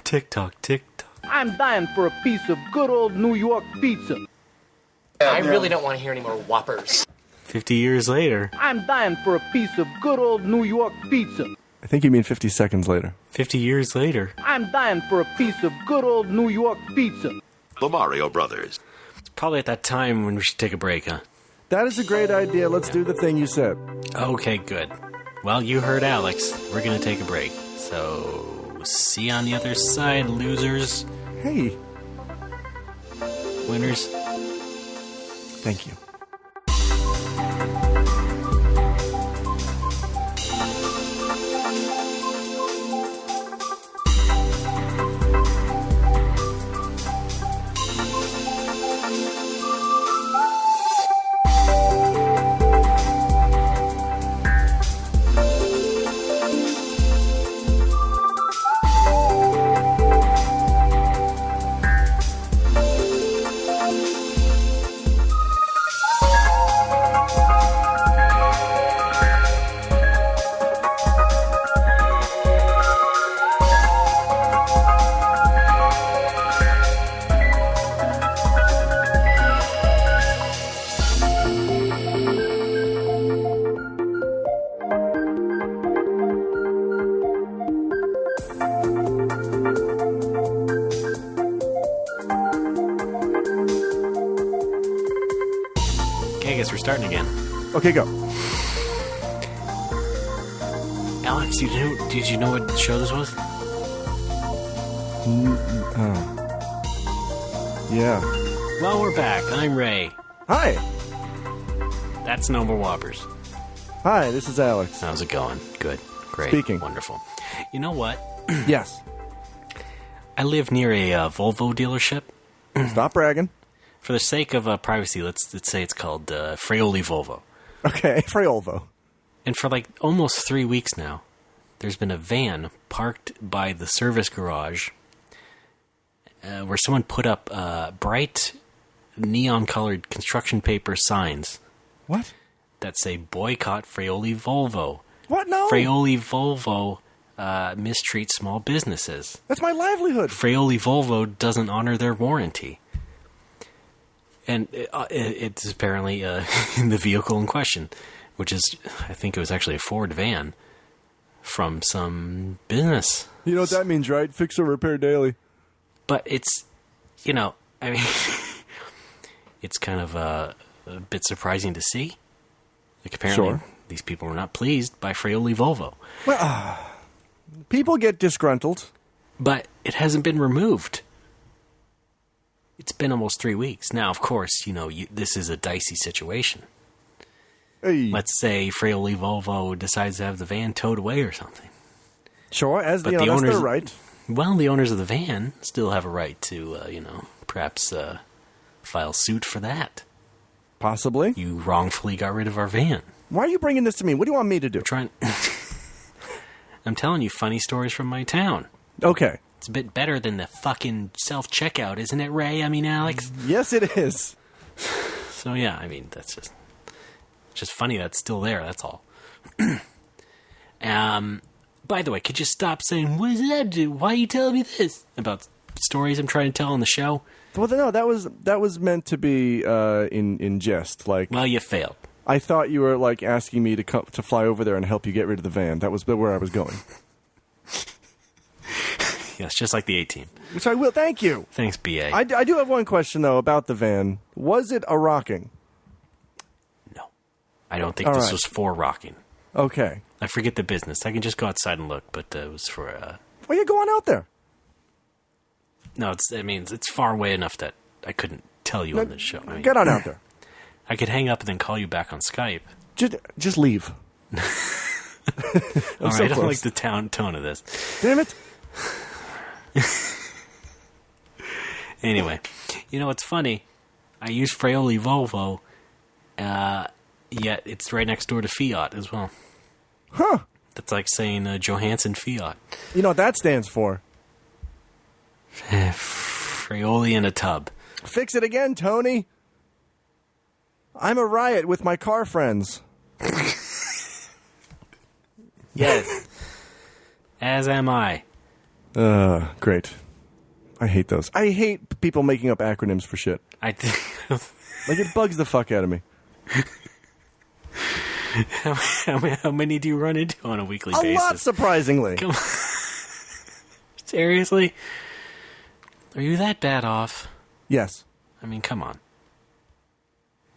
Tick-tock, tick-tock. I'm dying for a piece of good old New York pizza. I really don't want to hear any more whoppers. 50 years later. I'm dying for a piece of good old New York pizza. I think you mean 50 seconds later. 50 years later. I'm dying for a piece of good old New York pizza. The Mario Brothers. It's probably at that time when we should take a break, huh? That is a great idea. Let's do the thing you said. Okay, good. Well, you heard Alex. We're going to take a break. So, see you on the other side, losers. Hey. Winners. Thank you. Okay, I guess we're starting again. Okay, go. Alex, did you know what show this was? Yeah. Well, we're back. I'm Ray. Hi. That's No More Whoppers. Hi, this is Alex. How's it going? Good. Great. Speaking. Wonderful. You know what? Yes. I live near a Volvo dealership. Stop bragging. For the sake of privacy, let's say it's called Fraioli Volvo. Okay, Fraiolvo. And for like almost 3 weeks now, there's been a van parked by the service garage where someone put up bright neon-colored construction paper signs. What? That say boycott Fraioli Volvo. What? No. Fraioli Volvo mistreats small businesses. That's my livelihood. Fraioli Volvo doesn't honor their warranty. And it's apparently in the vehicle in question, which is, I think it was actually a Ford van from some business. You know what that means, right? Fix or repair daily. But it's, I mean, it's kind of a bit surprising to see. Like, apparently, these people were not pleased by Fraioli Volvo. Well, people get disgruntled. But it hasn't been removed. It's been almost 3 weeks. Now, of course, this is a dicey situation. Hey. Let's say Fraioli Volvo decides to have the van towed away or something. Sure, that's their right. Well, the owners of the van still have a right to, perhaps file suit for that. Possibly. You wrongfully got rid of our van. Why are you bringing this to me? What do you want me to do? I'm telling you funny stories from my town. Okay. It's a bit better than the fucking self-checkout, isn't it, Ray? I mean, Alex? Yes, it is. So, yeah, I mean, that's just funny that's still there, that's all. By the way, could you stop saying, what does that do? Why are you telling me this? About stories I'm trying to tell on the show? Well, no, that was meant to be in jest. Like, well, you failed. I thought you were, like, asking me to fly over there and help you get rid of the van. That was where I was going. Yes, just like the A-Team. Which I will. Thank you. Thanks, BA. I do have one question, though, about the van. Was it a rocking? No. I don't think this was for rocking. Okay. I forget the business. I can just go outside and look, but it was for... Why are you going out there? No, it's far away enough that I couldn't tell you on this show. I mean, get on out there. I could hang up and then call you back on Skype. Just leave. All right, I don't like the tone of this. Damn it. Anyway, what's funny? I use Fraioli Volvo, yet it's right next door to Fiat as well. Huh. That's like saying Johansson Fiat. You know what that stands for? Fraioli in a tub. Fix it again, Tony. I'm a riot with my car friends. Yes. As am I. Great. I hate those. I hate people making up acronyms for shit. I think Like, it bugs the fuck out of me. how many do you run into on a weekly basis? A lot, surprisingly. Come on. Seriously? Are you that bad off? Yes. I mean, come on.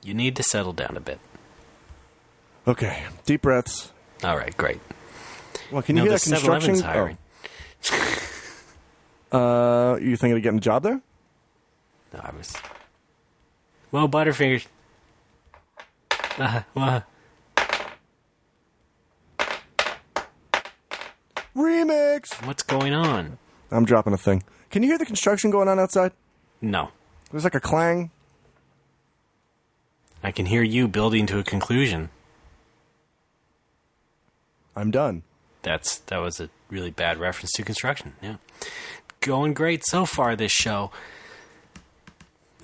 You need to settle down a bit. Okay. Deep breaths. All right, great. Well, can you hear that the construction? 7-Eleven's hiring. You thinking of getting a job there? No, I was... Well, Butterfingers. Remix! What's going on? I'm dropping a thing. Can you hear the construction going on outside? No. There's like a clang. I can hear you building to a conclusion. I'm done. That was a really bad reference to construction. Yeah. Going great so far this show.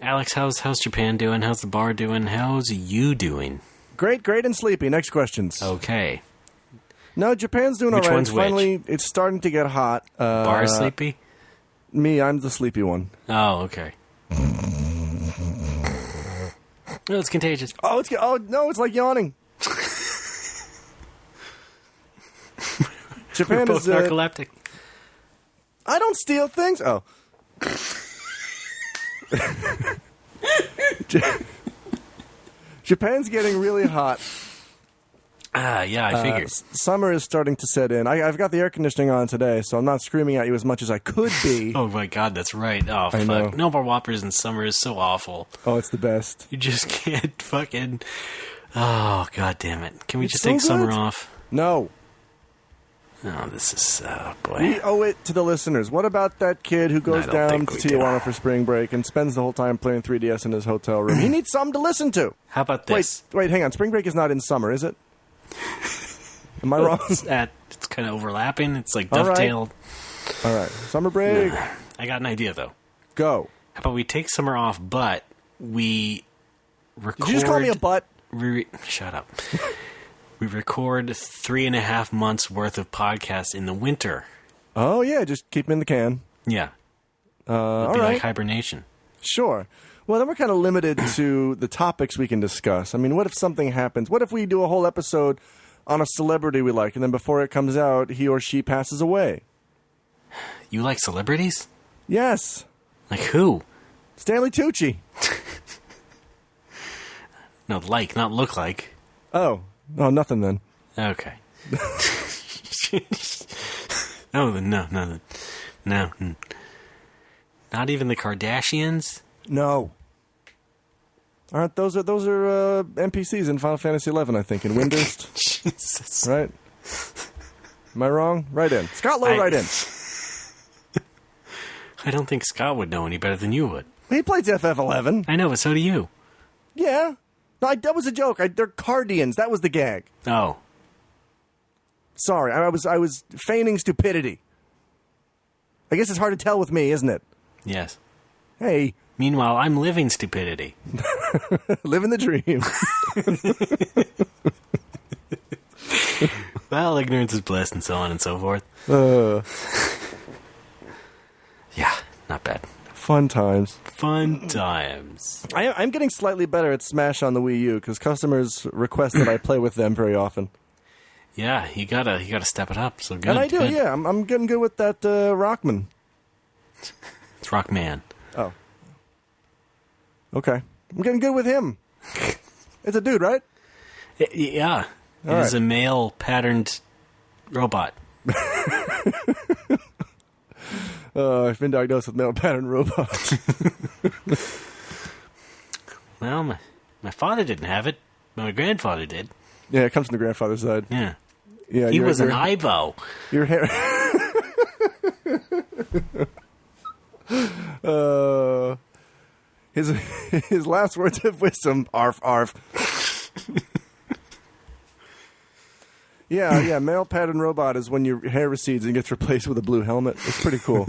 Alex, how's Japan doing? How's the bar doing? How's you doing? Great, and sleepy. Next questions. Okay. No, Japan's doing Which all right. one's Finally, it's starting to get hot. Bar sleepy? Me, I'm the sleepy one. Oh, okay. No, it's contagious. Oh, no, it's like yawning. Japan We're both is narcoleptic. I don't steal things. Oh. Japan's getting really hot. Yeah, I figured. Summer is starting to set in. I've got the air conditioning on today, so I'm not screaming at you as much as I could be. Oh my god, that's right. Oh, I fuck. know. No more Whoppers in summer is so awful. Oh, it's the best. You just can't fucking... Oh, god damn it. Can we It's just so take summer good. off? No. Oh, this is... Oh, boy. We owe it to the listeners. What about that kid who goes I don't down think to we do. Tijuana for spring break and spends the whole time playing 3DS in his hotel room? He needs something to listen to. How about this? Wait, hang on. Spring break is not in summer, is it? Am I wrong? It's kind of overlapping. It's like All right. dovetailed. All right. Summer break. I got an idea, though. Go. How about we take summer off, but we record... Did you just call me a butt? Shut up. We record 3.5 months worth of podcasts in the winter. Oh, yeah. Just keep them in the can. Yeah. All It'd be right. like hibernation. Sure. Well, then we're kind of limited to the topics we can discuss. I mean, what if something happens? What if we do a whole episode on a celebrity we like, and then before it comes out, he or she passes away? You like celebrities? Yes. Like who? Stanley Tucci. No, like, not look like. Oh, nothing then. Okay. No. Not even the Kardashians? No. Aren't those are NPCs in Final Fantasy XI, I think, in Windurst, Jesus. right? Am I wrong? Right in. Scott Lowe, right in. I don't think Scott would know any better than you would. He plays FF11. I know, but so do you. Yeah. No, that was a joke. They're Cardians. That was the gag. Oh. Sorry, I was feigning stupidity. I guess it's hard to tell with me, isn't it? Yes. Hey, Meanwhile, I'm living stupidity. living the dream. Well, ignorance is bliss and so on and so forth. Yeah, not bad. Fun times. Fun times. I'm getting slightly better at Smash on the Wii U because customers request that I play with them very often. Yeah, you gotta step it up. So good. And I do, good. yeah. I'm getting good with that Rockman. It's Rockman. Oh. Okay. I'm getting good with him. It's a dude, right? Yeah. All It is right. a male patterned robot. I've been diagnosed with male pattern robot. Well, my father didn't have it, but my grandfather did. Yeah, it comes from the grandfather's side. Yeah. Yeah, He was an Ivo. Your hair. His last words of wisdom, arf, arf. Yeah, male pattern robot is when your hair recedes and gets replaced with a blue helmet. It's pretty cool.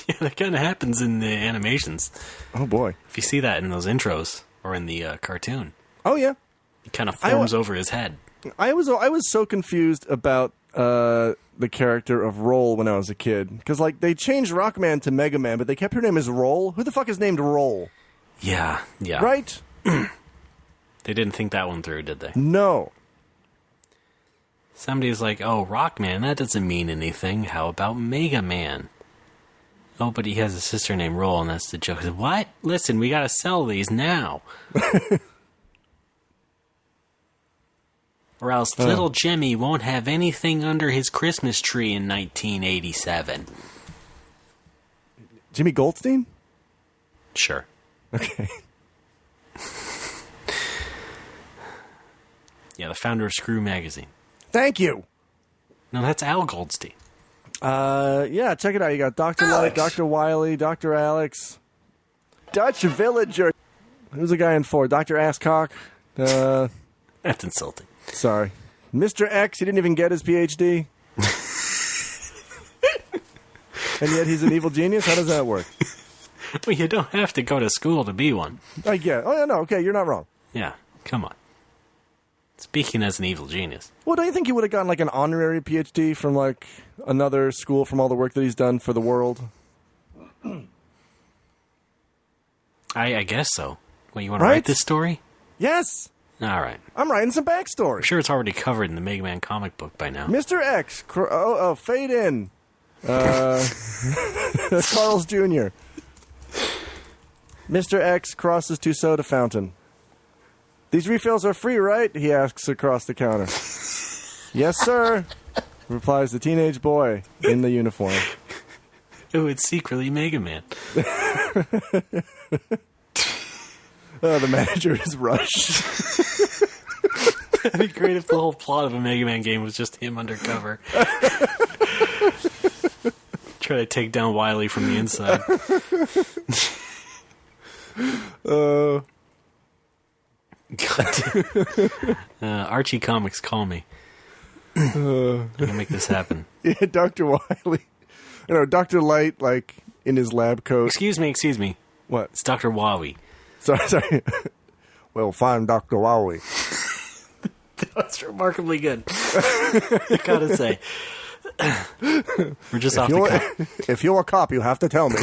Yeah, that kind of happens in the animations. Oh, boy. If you see that in those intros or in the cartoon, Oh, yeah. it kind of forms over his head. I was so confused about the character of Roll when I was a kid. Because, like, they changed Rockman to Mega Man, but they kept her name as Roll. Who the fuck is named Roll? Yeah. Right? They didn't think that one through, did they? No. Somebody's like, oh, Rockman, that doesn't mean anything. How about Mega Man? Oh, but he has a sister named Roll, and that's the joke. I said, what? Listen, we gotta sell these now. Or else little Jimmy won't have anything under his Christmas tree in 1987. Jimmy Goldstein? Sure. Okay. Yeah, the founder of Screw Magazine. Thank you. No, that's Al Goldstein. Yeah, check it out. You got Dr. Light, Dr. Wiley, Dr. Alex, Dutch Villager. Who's the guy in 4? Dr. Asscock. That's insulting. Sorry. Mr. X, he didn't even get his PhD. And yet he's an evil genius? How does that work? Well, you don't have to go to school to be one. I get. Oh, yeah, no, okay, you're not wrong. Yeah, come on. Speaking as an evil genius. Well, don't you think he would have gotten, like, an honorary PhD from, like, another school from all the work that he's done for the world? I guess so. Well, you want to Right? write this story? Yes! All right. I'm writing some backstory. I'm sure it's already covered in the Mega Man comic book by now. Mr. X, fade in. Carl's Jr. Mr. X crosses to soda fountain. These refills are free, right? He asks across the counter. Yes, sir, replies the teenage boy in the uniform. Oh, it's secretly Mega Man. The manager is Rush. That'd be great if the whole plot of a Mega Man game was just him undercover. Try to take down Wily from the inside. Archie Comics, call me. I'm gonna make this happen. Yeah, Dr. Wiley. You know, Dr. Light, like, in his lab coat. Excuse me. What? It's Dr. Wowie. Sorry. Well, fine, Dr. Wiley. That's remarkably good. I gotta say. We're just off the cuff. If you're a cop, you have to tell me.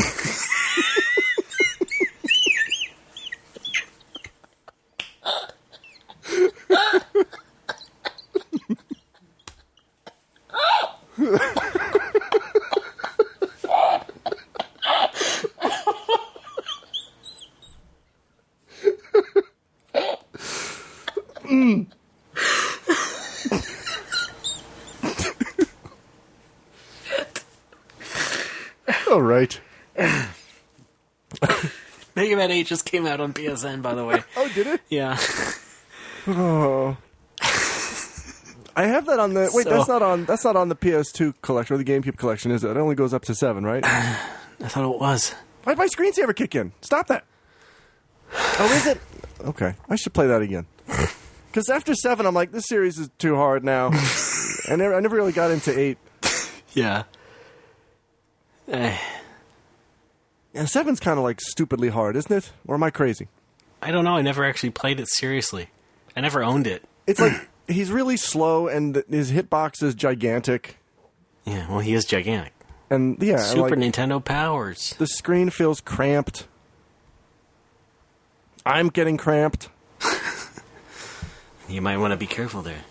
All right. Mega Man 8 just came out on PSN, by the way. Oh, did it? Yeah. Oh. I have that on the... Wait, So- that's not on the PS2 collection or the GameCube collection, is it? It only goes up to 7, right? I thought it was. Why'd my screensaver kick in? Stop that. Oh, is it? Okay. I should play that again. Because after 7, I'm like, this series is too hard now. I never really got into 8. Yeah. And 7's kind of like stupidly hard, isn't it? Or am I crazy? I don't know. I never actually played it seriously. I never owned it. It's like he's really slow and his hitbox is gigantic. Yeah, well, he is gigantic. And yeah, Super like, Nintendo powers. the screen feels cramped. I'm getting cramped. You might want to be careful there.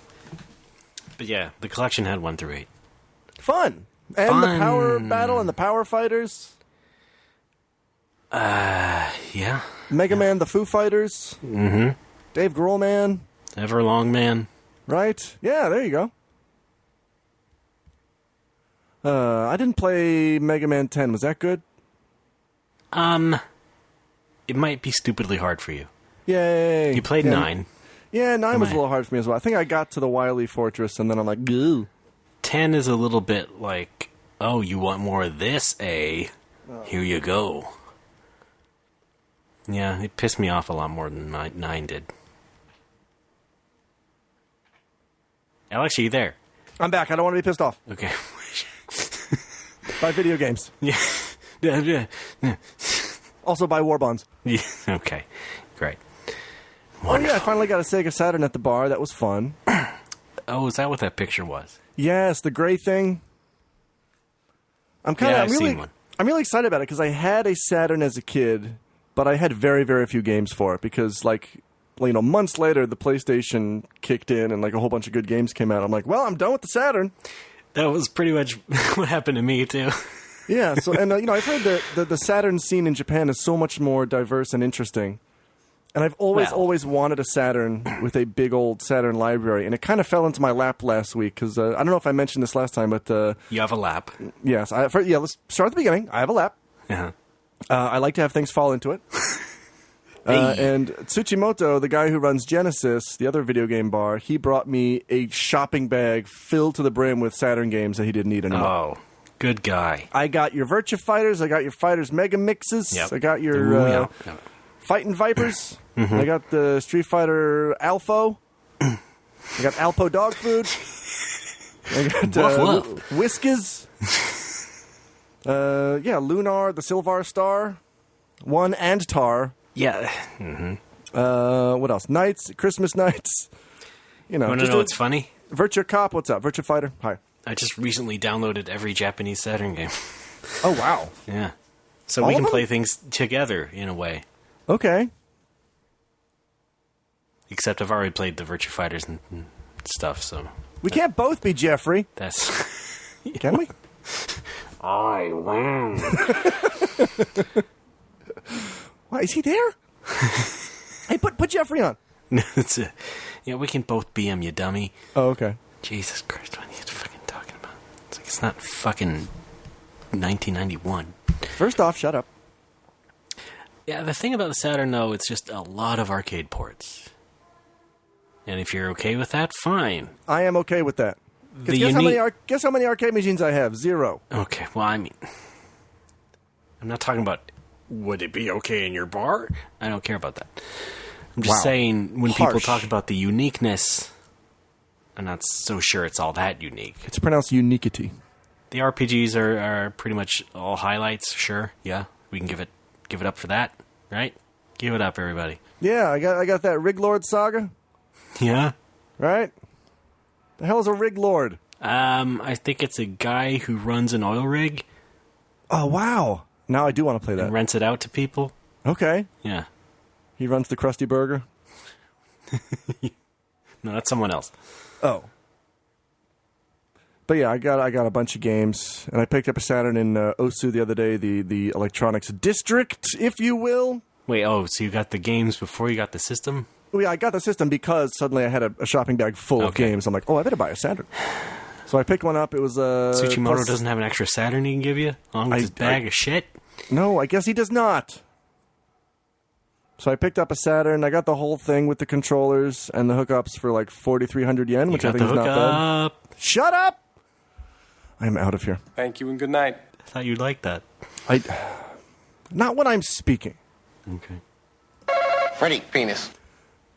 But yeah, the collection had 1 through 8. Fun. And the Fun. power battle and the power fighters. Yeah. Mega Man, the Foo Fighters. Mm-hmm. Dave Grohl Man. Everlong Man. Right? Yeah, there you go. I didn't play Mega Man 10. Was that good? It might be stupidly hard for you. Yay. You played yeah. 9. Yeah, 9 was Right. a little hard for me as well. I think I got to the Wily Fortress, and then I'm like, goo. 10 is a little bit like, oh, you want more of this, eh? Here you go. Yeah, it pissed me off a lot more than 9 did. Alex, are you there? I'm back. I don't want to be pissed off Okay. by video games. Yeah. Yeah. Also by war bonds. Yeah. Okay. Great. Oh, yeah, I finally got a Sega Saturn at the bar. That was fun. Oh, is that what that picture was? Yes, the gray thing. I've seen one. I'm really excited about it because I had a Saturn as a kid, but I had very, very few games for it because, months later, the PlayStation kicked in and, a whole bunch of good games came out. I'm like, well, I'm done with the Saturn. That was pretty much what happened to me, too. Yeah, so, and, I've heard the Saturn scene in Japan is so much more diverse and interesting. And I've always wanted a Saturn with a big old Saturn library, and it kind of fell into my lap last week because I don't know if I mentioned this last time, but you have a lap. Yes, let's start at the beginning. I have a lap. Uh-huh. I like to have things fall into it. And Tsuchimoto, the guy who runs Genesis, the other video game bar, he brought me a shopping bag filled to the brim with Saturn games that he didn't need anymore. Oh, good guy. I got your Virtua Fighters. I got your Fighters Mega Mixes. Yep. I got your Fighting Vipers. Mm-hmm. I got the Street Fighter Alpho. I got Alpo dog food. I got Whiskas. Lunar, the Silvar Star, One and Tar. Yeah. Mm-hmm. What else? Nights, Christmas Nights. You want to know what's funny? Virtua Cop, what's up? Virtua Fighter, hi. I just recently downloaded every Japanese Saturn game. Oh, wow. Yeah. So All we of can them? play things together, in a way. Okay. Except I've already played the Virtua Fighters and stuff, so... We can't both be Jeffrey. That's... Can we? I win. Why, is he there? Hey, put Jeffrey on. Yeah, we can both be him, you dummy. Oh, okay. Jesus Christ, what are you fucking talking about? It's not fucking 1991. First off, shut up. Yeah, the thing about the Saturn, though, it's just a lot of arcade ports. And if you're okay with that, fine. I am okay with that. Guess how many arcade machines I have? 0. Okay, well, I mean... I'm not talking about, would it be okay in your bar? I don't care about that. I'm just saying, when people talk about the uniqueness, I'm not so sure it's all that unique. It's pronounced uniquity. The RPGs are pretty much all highlights, sure. Yeah, we can give it up for that, right? Give it up, everybody. Yeah, I got that Rig Lord saga. Yeah? Right? The hell is a Rig Lord? I think it's a guy who runs an oil rig. Oh, wow. Now I do want to play that. And rents it out to people. Okay. Yeah. He runs the Krusty Burger? No, that's someone else. Oh. But yeah, I got a bunch of games, and I picked up a Saturn in Osu the other day, the electronics district, if you will. Wait, so you got the games before you got the system? Well, yeah, I got the system because suddenly I had a shopping bag full of games. I'm like, I better buy a Saturn. So I picked one up. It was Tsuchimoto doesn't have an extra Saturn he can give you, along with his bag of shit? No, I guess he does not. So I picked up a Saturn. I got the whole thing with the controllers and the hookups for like 4,300 yen, which I think is not bad. Shut up! I'm out of here. Thank you and good night. I thought you'd like that. Not when I'm speaking. Okay. Freddie, penis.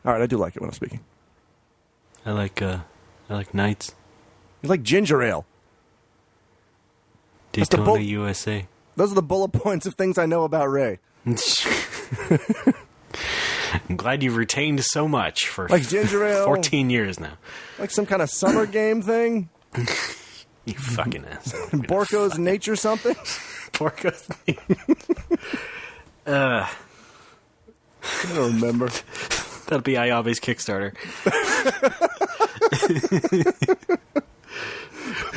All right, I do like it when I'm speaking. I like nights. You like ginger ale. Daytona, USA. Those are the bullet points of things I know about Ray. I'm glad you've retained so much for like ginger ale, 14 years now. Like some kind of summer game thing. You fucking ass. Borko's Nature something? Borko's I don't remember. That'll be Ayabe's Kickstarter.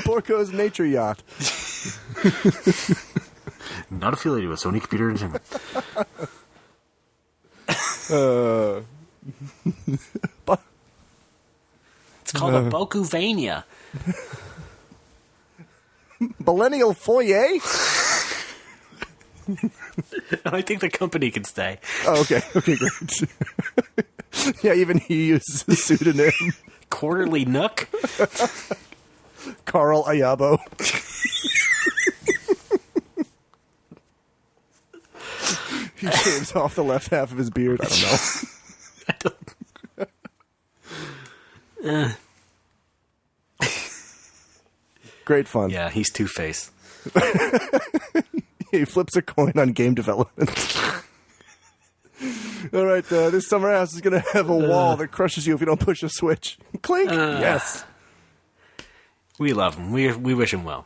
Borko's Nature Yacht. Not affiliated with Sony Computer Entertainment. It's called a Bokuvania. Millennial Foyer? I think the company can stay. Oh, okay. Okay, great. Yeah, even he uses a pseudonym. Quarterly Nook? Carl Ayabo. He shaves off the left half of his beard. I don't know. Great fun. Yeah, he's Two-Face. He flips a coin on game development. All right, this summer house is going to have a wall that crushes you if you don't push a switch. Clink! Yes. We love him. We wish him well.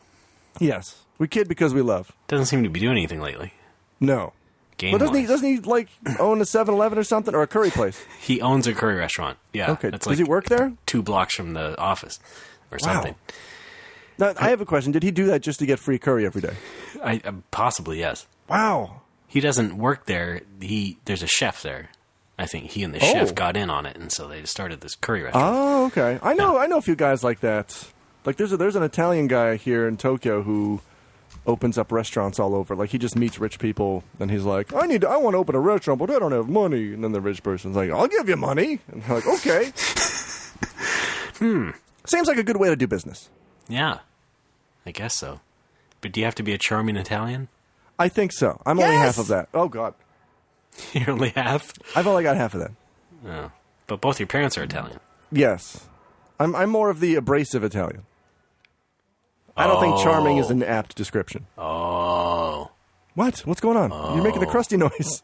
Yes. We kid because we love. Doesn't seem to be doing anything lately. No. Game But doesn't he like own a 7-Eleven or something, or a curry place? He owns a curry restaurant. Yeah. Okay. That's Does he work there? 2 blocks from the office or something. Now, I have a question. Did he do that just to get free curry every day? I possibly, yes. Wow. He doesn't work there. There's a chef there. I think he and the chef got in on it, and so they started this curry restaurant. Oh, okay. I know a few guys like that. Like there's an Italian guy here in Tokyo who opens up restaurants all over. Like he just meets rich people and he's like, I want to open a restaurant, but I don't have money. And then the rich person's like, I'll give you money. And they're like, okay. Seems like a good way to do business. Yeah, I guess so. But do you have to be a charming Italian? I think so. I'm only half of that. Oh God. You're only half? I've only got half of that. Oh. But both your parents are Italian. Yes. I'm more of the abrasive Italian. I don't think charming is an apt description. Oh. What? What's going on? You're making the crusty noise.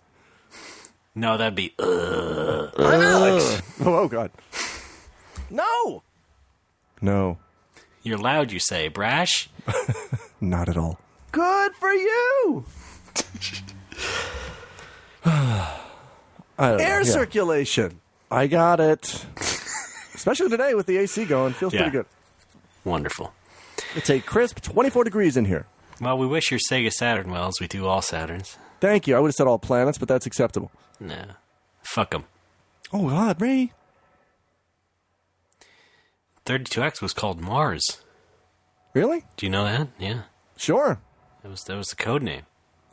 No, that'd be... I'm Alex. Oh, God. No. No. You're loud, you say. Brash? Not at all. Good for you. Air circulation. I got it. Especially today with the AC going. Feels pretty good. Wonderful. It's a crisp 24 degrees in here. Well, we wish your Sega Saturn well, as we do all Saturns. Thank you. I would have said all planets, but that's acceptable. Nah. Fuck them. Oh, God, Ray. 32X was called Mars. Really? Do you know that? Yeah. Sure. That was the code name.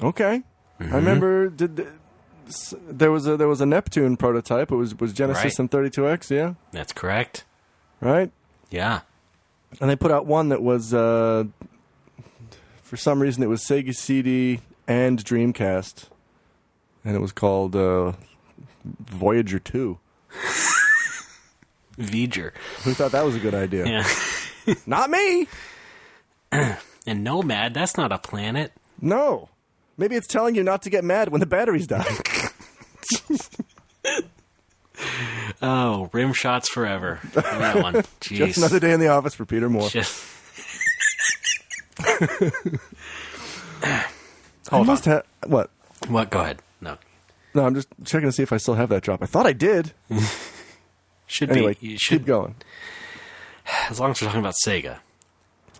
Okay. I remember there was a Neptune prototype. It was Genesis and 32X, yeah? That's correct. Right? Yeah. And they put out one that was, for some reason, it was Sega CD and Dreamcast. And it was called Voyager 2. Voyager. Who thought that was a good idea? Yeah. Not me! And Nomad, that's not a planet. No. Maybe it's telling you not to get mad when the batteries die. Oh, rim shots forever. That one. Jeez. Just another day in the office for Peter Moore. Hold on. What? What? Go ahead. No, I'm just checking to see if I still have that drop. I thought I did. Anyway, you should keep going. As long as we're talking about Sega.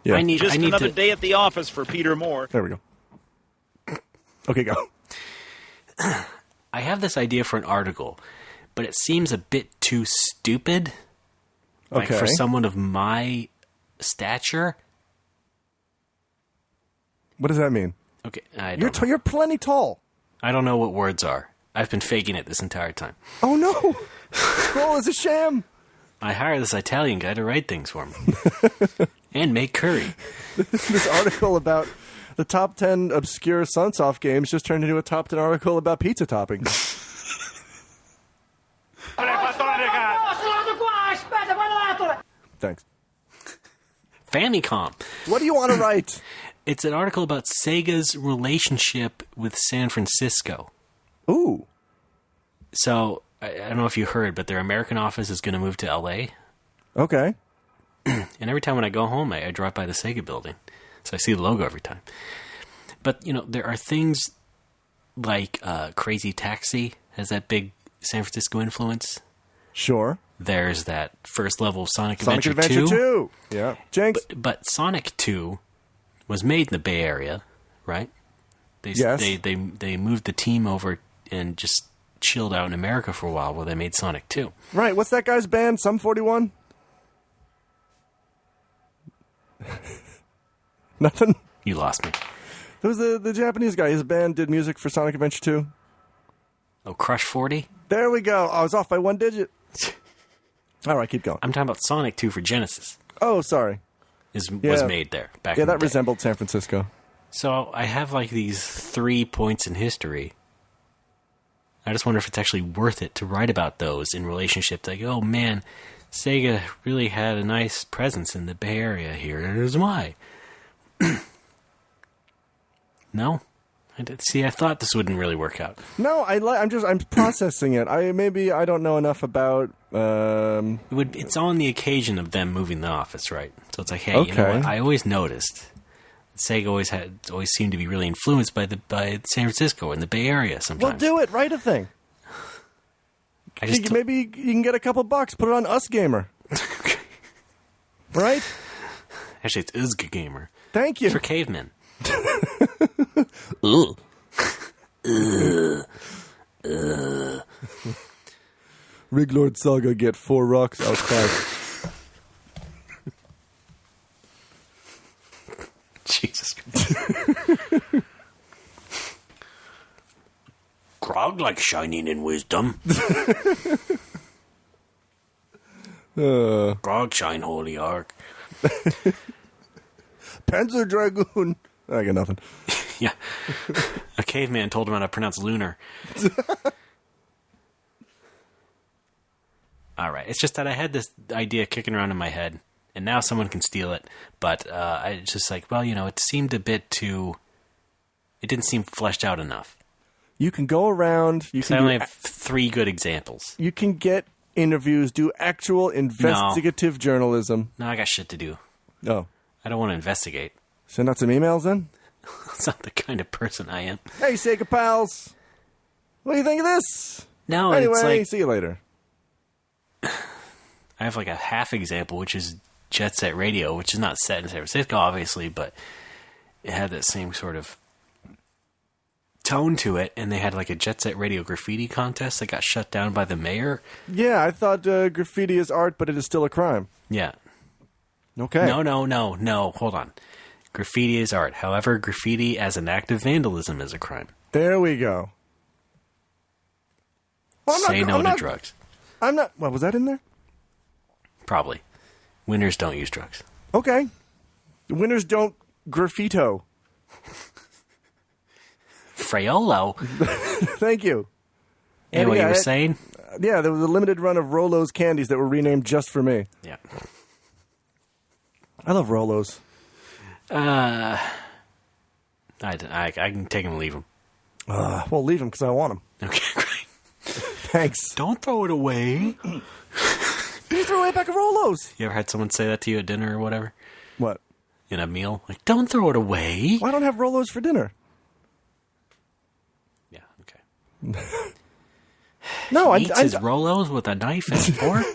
Yeah. I need another to... day at the office for Peter Moore. There we go. Okay, go. I have this idea for an article, but it seems a bit too stupid. Like for someone of my stature. What does that mean? Okay, You're plenty tall. I don't know what words are. I've been faking it this entire time. Oh no! Scroll is a sham. I hired this Italian guy to write things for me. And make curry. This article about the top 10 obscure Sunsoft games just turned into a top 10 article about pizza toppings. Thanks. Famicom. What do you want to write? It's an article about Sega's relationship with San Francisco. Ooh. So, I don't know if you heard, but their American office is going to move to L.A. Okay. And every time when I go home, I drive by the Sega building. So I see the logo every time. But, there are things like Crazy Taxi has that big San Francisco influence. Sure. There's that first level Sonic Sonic Adventure 2. Yeah. Jinx. But Sonic 2 was made in the Bay Area, right? Yes. They moved the team over and just chilled out in America for a while they made Sonic 2. Right. What's that guy's band? Sum 41? Nothing? You lost me. It was the Japanese guy. His band did music for Sonic Adventure 2. Oh, Crush 40? There we go. I was off by one digit. All right, keep going. I'm talking about Sonic 2 for Genesis. Oh, sorry. Was made there back in Yeah, the that day. resembled San Francisco. So I have like these 3 points in history. I just wonder if it's actually worth it to write about those in relationship to, like, oh man, Sega really had a nice presence in the Bay Area here, and here's why. No? I thought this wouldn't really work out. No, I'm processing it. I don't know enough about. It's on the occasion of them moving the office, right? So it's like, hey, you know what? I always noticed Sega always seemed to be really influenced by San Francisco and the Bay Area. Sometimes. Well, do it. Write a thing. Maybe you can get a couple bucks. Put it on Us Gamer. Right? Actually, it's Uzga Gamer. Thank you. For cavemen. Riglord Saga get 4 rocks outside. Jesus Christ. Grog like shining in wisdom. Grog shine holy arc. Panzer Dragoon. I got nothing. Yeah. A caveman told him how to pronounce lunar. All right. It's just that I had this idea kicking around in my head, and now someone can steal it. But I just like, well, it seemed a bit too... It didn't seem fleshed out enough. You can go around... I only have 3 good examples. You can get interviews, do actual investigative journalism. No, I got shit to do. Oh. I don't want to investigate. Send out some emails then? That's not the kind of person I am. Hey, Sega pals. What do you think of this? No, anyway, it's like... see you later. I have like a half example, which is Jet Set Radio, which is not set in San Francisco, obviously, but it had that same sort of tone to it, and they had like a Jet Set Radio graffiti contest that got shut down by the mayor. Yeah, I thought graffiti is art, but it is still a crime. Yeah. Okay. No, hold on. Graffiti is art. However, graffiti as an act of vandalism is a crime. There we go. Well, Say no to drugs. I'm not... What, was that in there? Probably. Winners don't use drugs. Okay. Winners don't graffito. Fraiolo. Thank you. Anyway, you were saying? Yeah, there was a limited run of Rolo's candies that were renamed just for me. Yeah. I love Rolos. I can take them and leave them. Well, leave them because I want them. Okay, great. Thanks. Don't throw it away. You threw away a pack of Rolos. You ever had someone say that to you at dinner or whatever? What? In a meal? Like, don't throw it away. Why don't I have Rolos for dinner? Yeah, okay. No, he eats his Rolos with a knife and fork?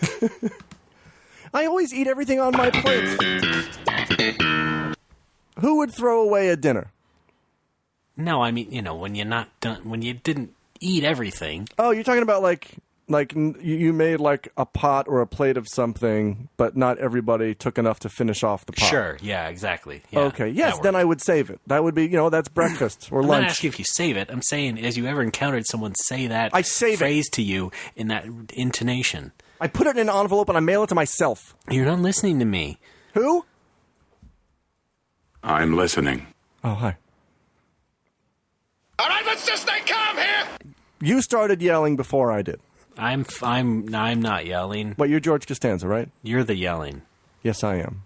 I always eat everything on my plate. Who would throw away a dinner? No, I mean, when you're not done, when you didn't eat everything. Oh, you're talking about like you made like a pot or a plate of something, but not everybody took enough to finish off the pot. Sure, yeah, exactly. Yeah, okay, yes, then I would save it. That would be, that's breakfast or lunch. I'm not asking if you save it. I'm saying, has you ever encountered someone say that phrase to you in that intonation? I put it in an envelope and I mail it to myself. You're not listening to me. Who? I'm listening. Oh, hi. All right, let's just stay calm here. You started yelling before I did. I'm not yelling. But you're George Costanza, right? You're the yelling. Yes, I am.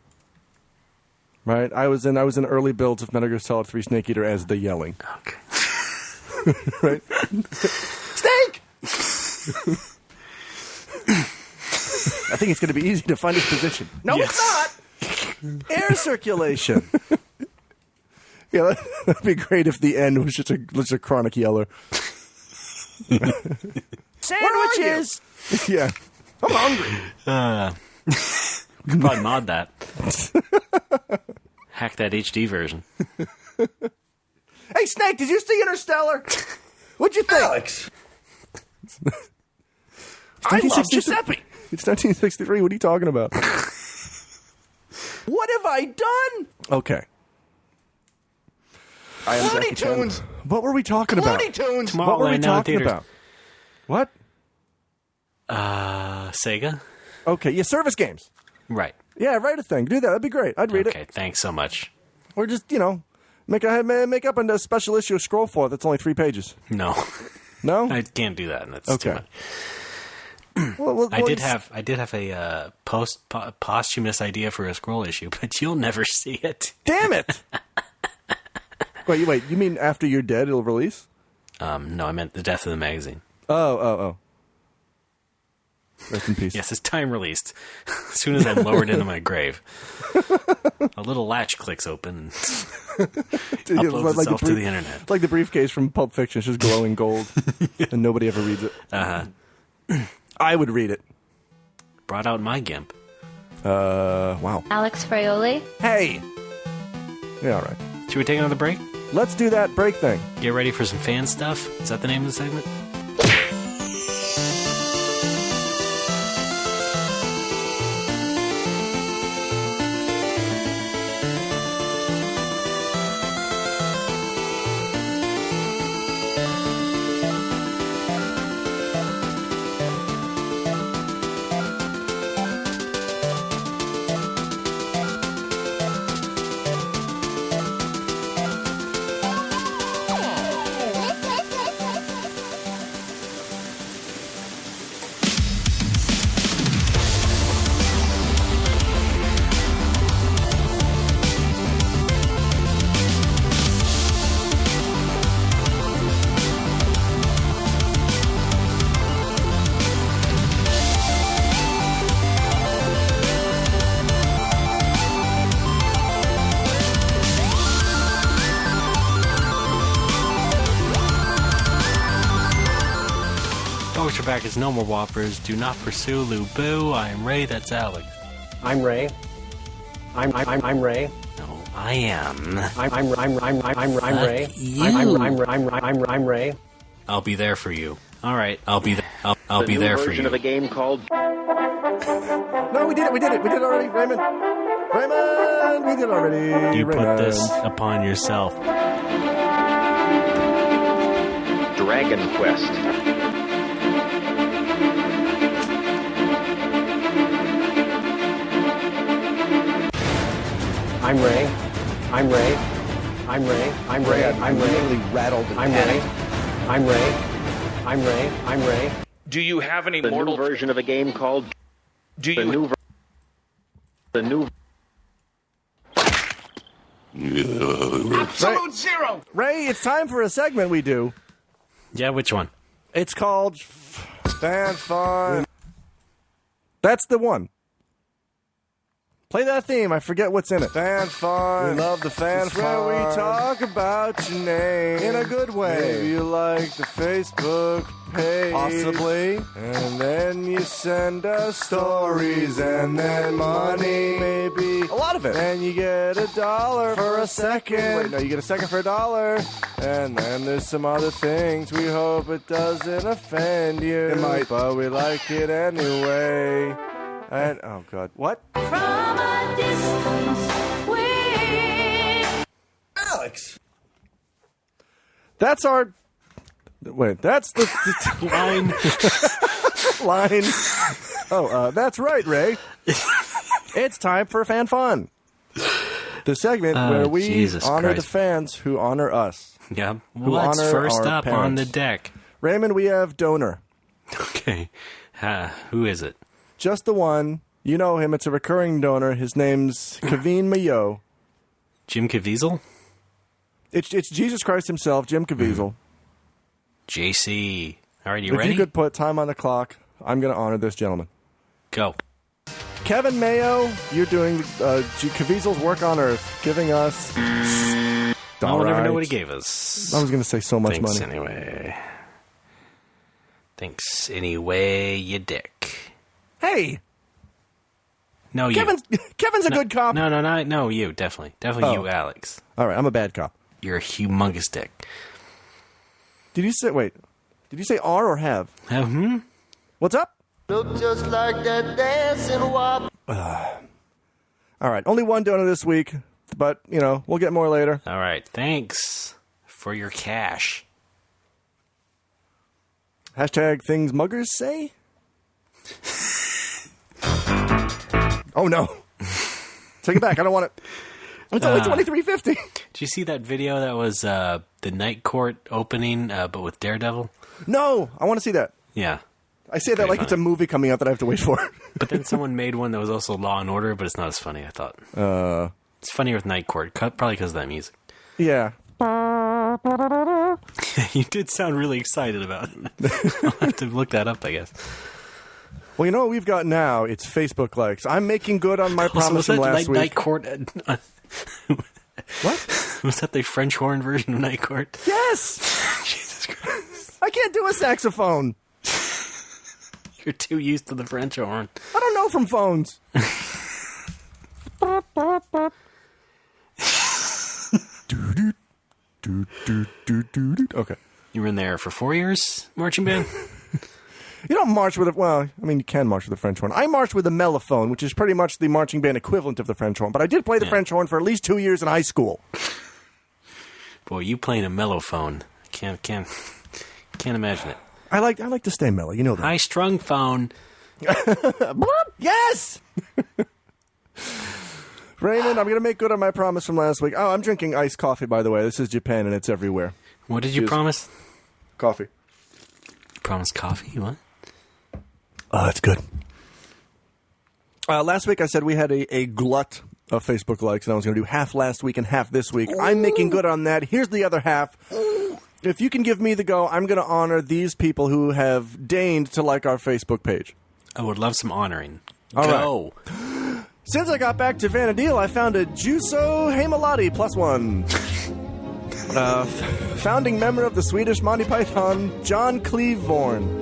Right? I was in early builds of Metal Gear Solid 3 Snake Eater as the yelling. Okay. Right? Snake! I think it's going to be easy to find his position. No, yes. It's not! Air circulation. Yeah, that'd be great if the end was just a chronic yeller. Sandwiches! Yeah. I'm hungry. We could probably mod that. Hack that HD version. Hey, Snake, did you see Interstellar? What'd you think? Alex. I love Giuseppe. It's 1963. What are you talking about? What have I done? Okay. Looney Tunes. What were we talking about? Looney Tunes. What were we talking about? What? Sega? Okay, yeah, service games. Right. Yeah, write a thing. Do that. That'd be great. I'd read it. Okay, thanks so much. Or just, make up a special issue of Scroll for that's only 3 pages. No. No? I can't do that. That's too much. Well, I did have a posthumous idea for a Scroll issue, but you'll never see it. Damn it! Wait, you mean after you're dead it'll release? No, I meant the death of the magazine. Oh. Rest in peace. Yes, it's time released. As soon as I'm lowered into my grave, a little latch clicks open, and uploads itself to the internet. It's like the briefcase from Pulp Fiction. It's just glowing gold, and nobody ever reads it. I would read it. Brought out my GIMP. Wow. Alex Fraioli. Hey! Yeah, all right. Should we take another break? Let's do that break thing. Get ready for some fan stuff? Is that the name of the segment? Back is No More Whoppers. Do not pursue Lou Boo. I am Ray. That's Alex. I'm Ray. I'm Ray. No, I am. I'm Ray. You. I'm Ray. I'll be there for you. All right, I'll be there. I'll be there for you. Version of a game called. No, we did it. We did it already, Raymond. We did it already. You Raymond. put this upon yourself. Dragon Quest. I'm Ray. I'm Ray. I'm Ray. I'm Ray. I'm Ray. Rattled and I'm Ray. panicked. I'm Ray. I'm Ray. I'm Ray. Do you have any The mortal new version of a game called. Do The you new. The new. Absolute zero. Ray, it's time for a segment we do. Yeah, which one? It's called Fan Fun. That's the one. Play that theme. I forget what's in it. Fan Fun. We love the Fan Fun. Where we talk about your name in a good way. Maybe you like the Facebook page. Possibly. And then you send us stories and then money. Maybe. A lot of it. And you get $1 for a second. Wait, no, you get a second for $1. And then there's some other things. We hope it doesn't offend you. It might. But we like it anyway. And, oh, God. What? From a distance, we're... Alex! That's our... Wait, that's the Line. line. Oh, that's right, Ray. It's time for Fan Fun. The segment where we Jesus honor Christ. the fans who honor us. Yeah. Who What's honor first our up on parents. the deck? Raymond, we have Donor. Okay. Who is it? Just the one. You know him. It's a recurring donor. His name's Kaveen Mayo. Jim Caviezel? It's Jesus Christ himself, Jim Caviezel. JC. All right, you If ready? you could put time on the clock, I'm going to honor this gentleman. Go. Kevin Mayo, you're doing Caviezel's work on Earth, giving us... No one ever know what he gave us. I was going to say so much Thanks money. anyway. Thanks anyway, you dick. Hey! No, you. Kevin's a good cop. No, you. Definitely. Oh. You, Alex. All right, I'm a bad cop. You're a humongous dick. Did you say R or have? What's up? Look just like that dancing wop. All right, only one donor this week, but, we'll get more later. All right, thanks for your cash. Hashtag things muggers say? Oh, no. Take it back. I don't want it. It's only $23.50. Did you see that video that was the Night Court opening, but with Daredevil? No, I want to see that. Yeah. I say that like it's a movie coming out that I have to wait for. But then someone made one that was also Law and Order, but it's not as funny, I thought. It's funnier with Night Court, probably because of that music. Yeah. You did sound really excited about it. I'll have to look that up, I guess. Well, you know what we've got now? It's Facebook likes. I'm making good on my promise from last week. Night Court? What? Was that the French horn version of Night Court? Yes! Jesus Christ. I can't do a saxophone. You're too used to the French horn. I don't know from phones. Okay. You were in there for 4 years, marching band? You don't march with you can march with a French horn. I marched with a mellophone, which is pretty much the marching band equivalent of the French horn. But I did play the French horn for at least 2 years in high school. Boy, you playing a mellophone. Can't imagine it. I like to stay mellow, you know that. High-strung phone. Yes! Raymond, I'm going to make good on my promise from last week. Oh, I'm drinking iced coffee, by the way. This is Japan, and it's everywhere. What did you promise? Coffee. Promise coffee? What? Oh, that's good. Last week I said we had a glut of Facebook likes, and I was going to do half last week and half this week. Ooh. I'm making good on that. Here's the other half. Ooh. If you can give me the go, I'm going to honor these people who have deigned to like our Facebook page. I would love some honoring. All go. Right. Since I got back to Vanadil, I found a Juso Hemalati +1. Founding member of the Swedish Monty Python, John Cleveborn.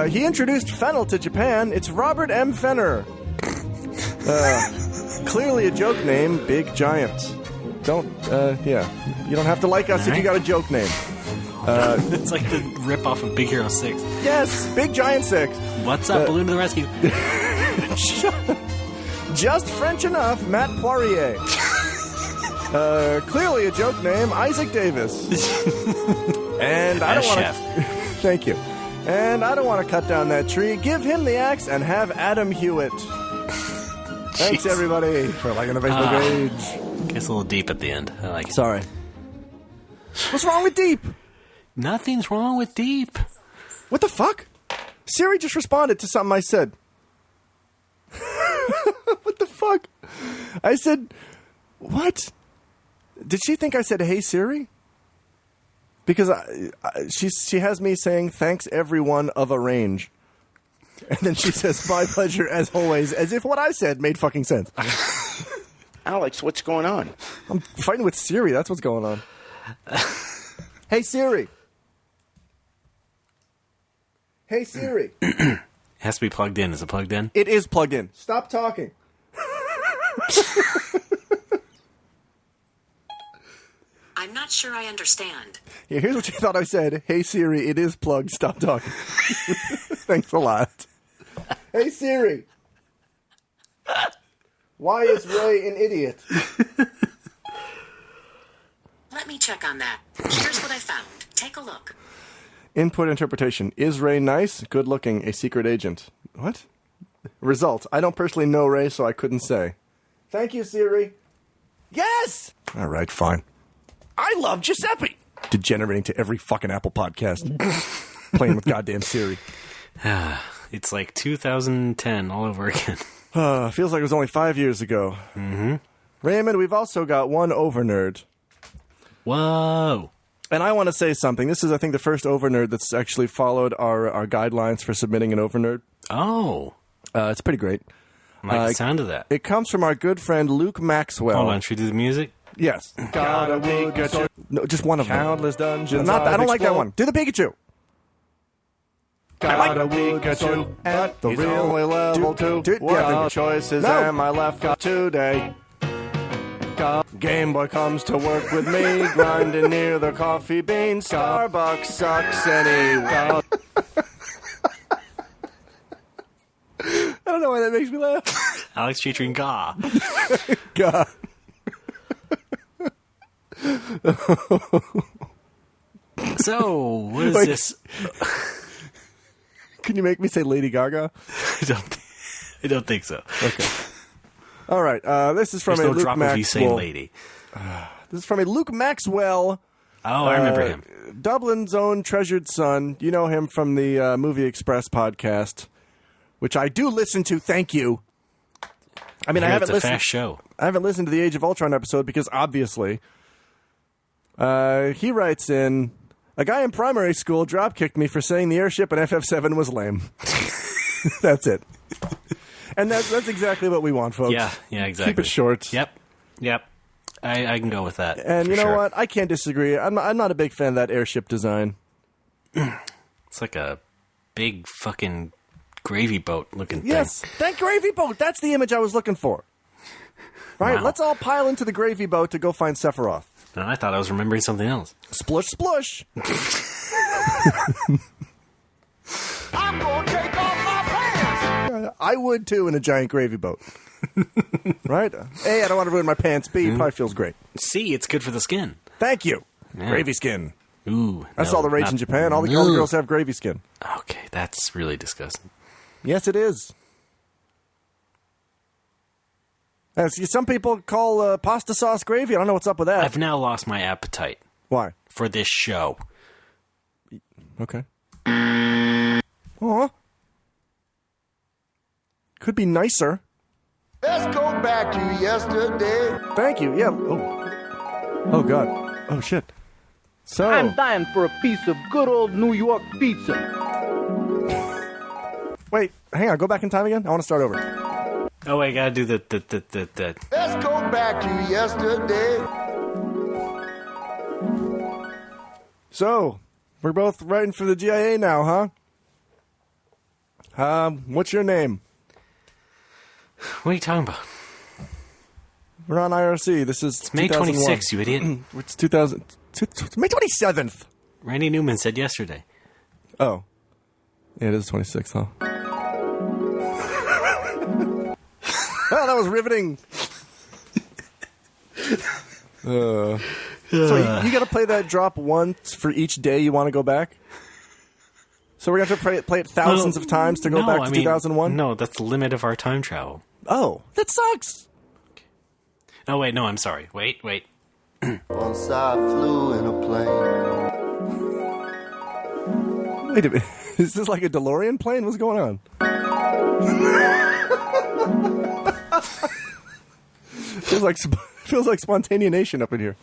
He introduced fennel to Japan. It's Robert M. Fenner. Clearly a joke name, Big Giant. You don't have to like us if you got a joke name. It's like the rip-off of Big Hero 6. Yes, Big Giant 6. What's up, Balloon to the rescue? Just French enough, Matt Poirier. Clearly a joke name, Isaac Davis. And I don't want to... Thank you. And I don't want to cut down that tree. Give him the axe and have Adam Hewitt. Thanks, everybody, for liking the Facebook page. Gets a little deep at the end. I like it. Sorry. What's wrong with deep? Nothing's wrong with deep. What the fuck? Siri just responded to something I said. What the fuck? I said... What? Did she think I said, hey, Siri? Because she has me saying, thanks, everyone of a range. And then she says, my pleasure, as always, as if what I said made fucking sense. Alex, what's going on? I'm fighting with Siri. That's what's going on. Hey, Siri. Hey, Siri. It has to be plugged in. Is it plugged in? It is plugged in. Stop talking. I'm not sure I understand. Yeah, here's what you thought I said. Hey, Siri, it is plugged. Stop talking. Thanks a lot. Hey, Siri. Why is Ray an idiot? Let me check on that. Here's what I found. Take a look. Input interpretation. Is Ray nice? Good looking. A secret agent. What? Result. I don't personally know Ray, so I couldn't say. Thank you, Siri. Yes! All right, fine. I love Giuseppe. Degenerating to every fucking Apple podcast. Playing with goddamn Siri. It's like 2010 all over again. Feels like it was only 5 years ago. Mm-hmm. Raymond, we've also got one overnerd. Whoa. And I want to say something. This is, I think, the first overnerd that's actually followed our guidelines for submitting an overnerd. Oh. It's pretty great. I like the sound of that. It comes from our good friend Luke Maxwell. Hold on, should we do the music? Yes. Got a Pikachu. No, just one of them. Countless dungeons. I don't like that one. Do the Pikachu. Got a Pikachu at the real only level 2. What choices am I left today? Game Boy comes to work with me, grinding near the coffee bean. Starbucks sucks anyway. I don't know why that makes me laugh. Alex featuring Gah. Gah. So, what is this? Can you make me say Lady Gaga? I don't think so. Okay. All right. This is from There's a no Luke drop Maxwell. of you saying lady. This is from a Luke Maxwell. Oh, I remember him. Dublin's own treasured son. You know him from the Movie Express podcast, which I do listen to. Thank you. I mean, I haven't listened. It's a fast show. I haven't listened to the Age of Ultron episode because obviously. He writes in, a guy in primary school drop-kicked me for saying the airship in FF7 was lame. That's it. And that's exactly what we want, folks. Yeah, exactly. Keep it short. Yep. I can go with that. And you know what? I can't disagree. I'm not a big fan of that airship design. It's like a big fucking gravy boat looking thing. Yes, that gravy boat. That's the image I was looking for. Right, Wow. let's all pile into the gravy boat to go find Sephiroth. No, I thought I was remembering something else. Splush, splush. I'm gonna take off my pants. I would too in a giant gravy boat. Right? A, I don't want to ruin my pants. B, it probably feels great. C, it's good for the skin. Thank you. Yeah. Gravy skin. Ooh. That's no, all the rage in Japan. All the girls have gravy skin. Okay, that's really disgusting. Yes, it is. See, some people call pasta sauce gravy. I don't know what's up with that. I've now lost my appetite. Why? For this show. Okay. Aw. Could be nicer. Let's go back to yesterday. Thank you. Yeah. Oh, God. Oh, shit. So. I'm dying for a piece of good old New York pizza. Wait, hang on. Go back in time again. I want to start over. Oh, wait, I gotta do the. Let's go back to yesterday. So, we're both writing for the GIA now, huh? What's your name? What are you talking about? We're on IRC. This is It's May 26th, you idiot. It's 2000. May 27th. Randy Newman said yesterday. Oh. Yeah, it is 26th, huh? Oh, that was riveting. So you got to play that drop once for each day you want to go back? So we're going to have to play it thousands of times to go back to 2001? No, that's the limit of our time travel. Oh, that sucks. Oh, wait, no, I'm sorry. Wait. Once I flew in a plane. Wait a minute. Is this like a DeLorean plane? What's going on? feels like Spontaneation up in here.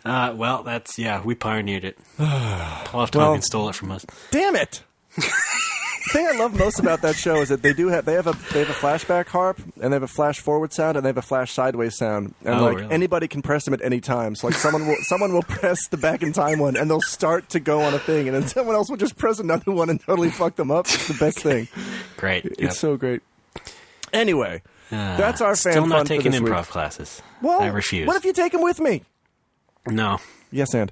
Well, we pioneered it. Paul F. Tompkins stole it from us. Damn it! The thing I love most about that show is that they have a flashback harp, and they have a flash forward sound, and they have a flash sideways sound, and really? Anybody can press them at any time. So like someone will press the back in time one, and they'll start to go on a thing, and then someone else will just press another one and totally fuck them up. It's the best thing. Great. It's so great. Anyway, that's our fan still not fun taking for this improv week. classes. Well, I refuse. What if you take them with me? No. Yes, and.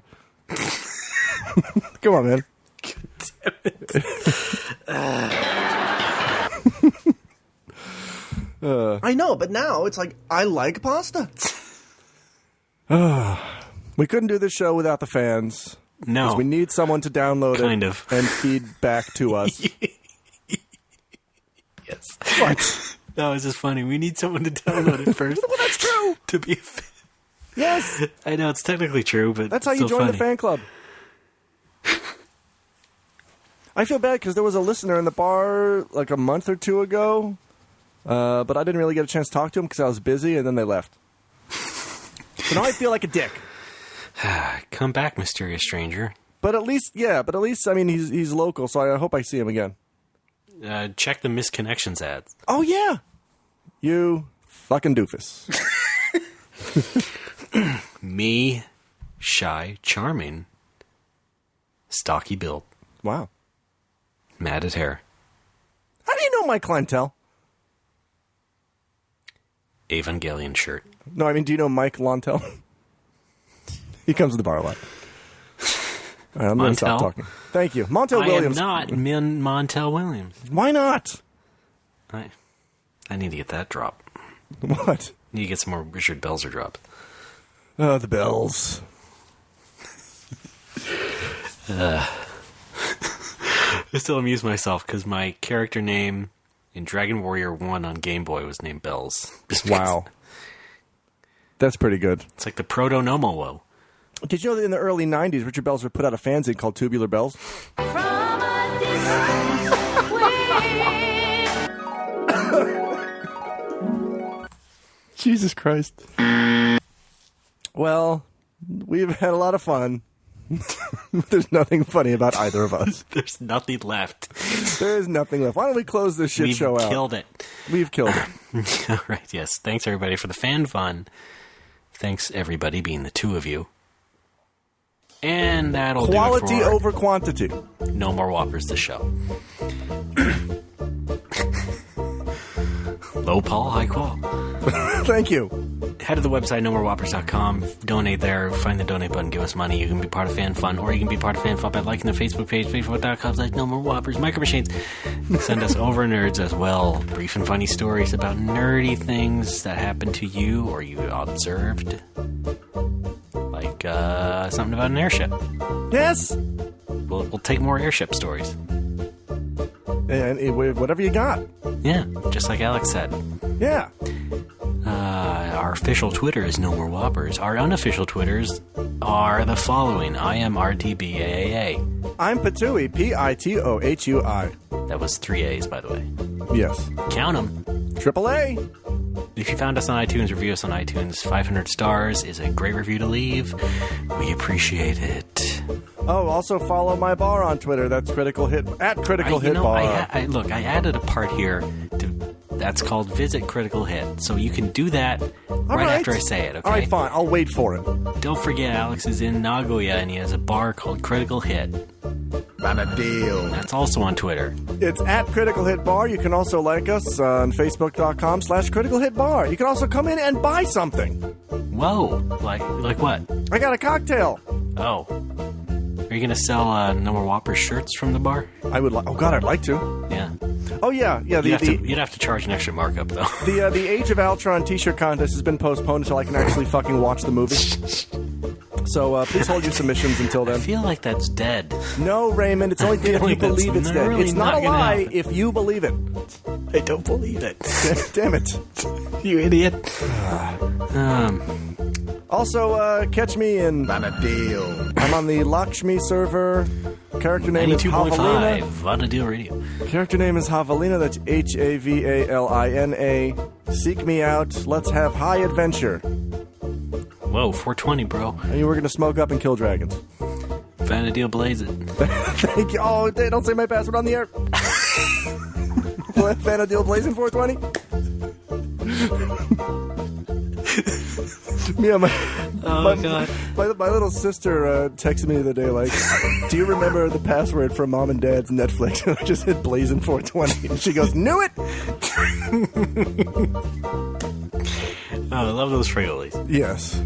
Come on, man. Damn it. I know, but now it's like, I like pasta. We couldn't do this show without the fans. No. Because we need someone to download Kind it of. and feed back to us. Yes. What? No, it's just funny. We need someone to download it first. Well, that's true. To be a fan. Yes. I know, it's technically true, but That's how you still join funny. the fan club. I feel bad because there was a listener in the bar like a month or two ago, but I didn't really get a chance to talk to him because I was busy, and then they left. So now I feel like a dick. Come back, mysterious stranger. But at least, I mean, he's local, so I hope I see him again. Check the misconnections ads. Oh, yeah. You fucking doofus. Me, shy, charming, stocky built. Wow. Matted hair. How do you know my clientele? Evangelion shirt. No, I mean, do you know Mike Lontel? He comes to the bar a lot. All right, I'm going to stop talking. Thank you. Montel Williams. I am not Montel Williams. Why not? I need to get that drop. What? Need to get some more Richard Belzer drops. Oh, the bells. I still amuse myself because my character name in Dragon Warrior 1 on Game Boy was named Bells. Wow. That's pretty good. It's like the proto-nomo. Did you know that in the early 90s, Richard Belzer put out a fanzine called Tubular Bells? Jesus Christ. Well, We've had a lot of fun. There's nothing funny about either of us. There's nothing left. There is nothing left. Why don't we close this shit show out? We've killed it. We've killed it. All right, yes. Thanks, everybody, for the fan fun. Thanks, everybody, being the two of you. And that'll Quality do it for over quantity. No More Whoppers, the show. Low-Pol, High-Qual. Thank you. Head to the website, nomorewhoppers.com. Donate there. Find the donate button. Give us money. You can be part of Fan Fun, or you can be part of Fan Fun by liking the Facebook page, facebook.com/nomorewhoppers. Micro Machines. Send us over nerds as well. Brief and funny stories about nerdy things that happened to you or you observed. Like something about an airship. Yes. We'll take more airship stories. And whatever you got. Yeah, just like Alex said. Yeah. Our official Twitter is No More Whoppers. Our unofficial Twitters are the following. I am RTBAAA. I'm Patui, Pitohui. That was 3 A's, by the way. Yes. Count them. AAA. If you found us on iTunes, review us on iTunes. 500 stars is a great review to leave. We appreciate it. Oh, also follow my bar on Twitter. That's Critical Hit at Critical Hit Bar. Look, I added a part here that's called Visit Critical Hit, so you can do that right after I say it. Okay. All right, fine. I'll wait for it. Don't forget, Alex is in Nagoya and he has a bar called Critical Hit. On a deal. That's also on Twitter. It's at Critical Hit Bar. You can also like us on Facebook.com/Critical Hit Bar. You can also come in and buy something. Whoa, like what? I got a cocktail. Oh. Are you going to sell No More Whoppers shirts from the bar? I would. Oh God, I'd like to. Yeah. Oh yeah. You'd have to charge an extra markup though. The Age of Ultron T-shirt contest has been postponed until I can actually fucking watch the movie. So please hold your submissions until then. I feel like that's dead. No, Raymond. It's only dead if you believe it's dead. Really it's not a lie happen. if you believe it. I don't believe it. Damn it. You idiot. Also, catch me in... On a deal. I'm on the Lakshmi server. Character name is 92.5 Havalina. Vanadil Radio. Character name is Havalina. That's Havalina. Seek me out. Let's have high adventure. Whoa, 420, bro. And we're going to smoke up and kill dragons. Vanadil blaze it. Thank you. Oh, they don't say my password on the air. Vanadil blazing 420. Yeah, God. My little sister texted me the other day, like, do you remember the password for Mom and Dad's Netflix? And I just hit blazing 420. And she goes, knew it! Oh, I love those frioles. Yes.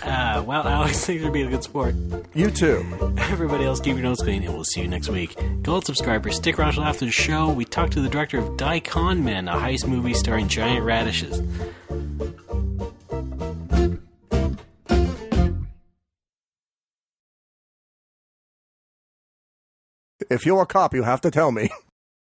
Well, Alex, thanks for being a good sport. You too. Everybody else, keep your nose clean, and we'll see you next week. Gold subscribers, stick around till after the show. We talked to the director of Die Con Men, a heist movie starring giant radishes. If you're a cop, you have to tell me.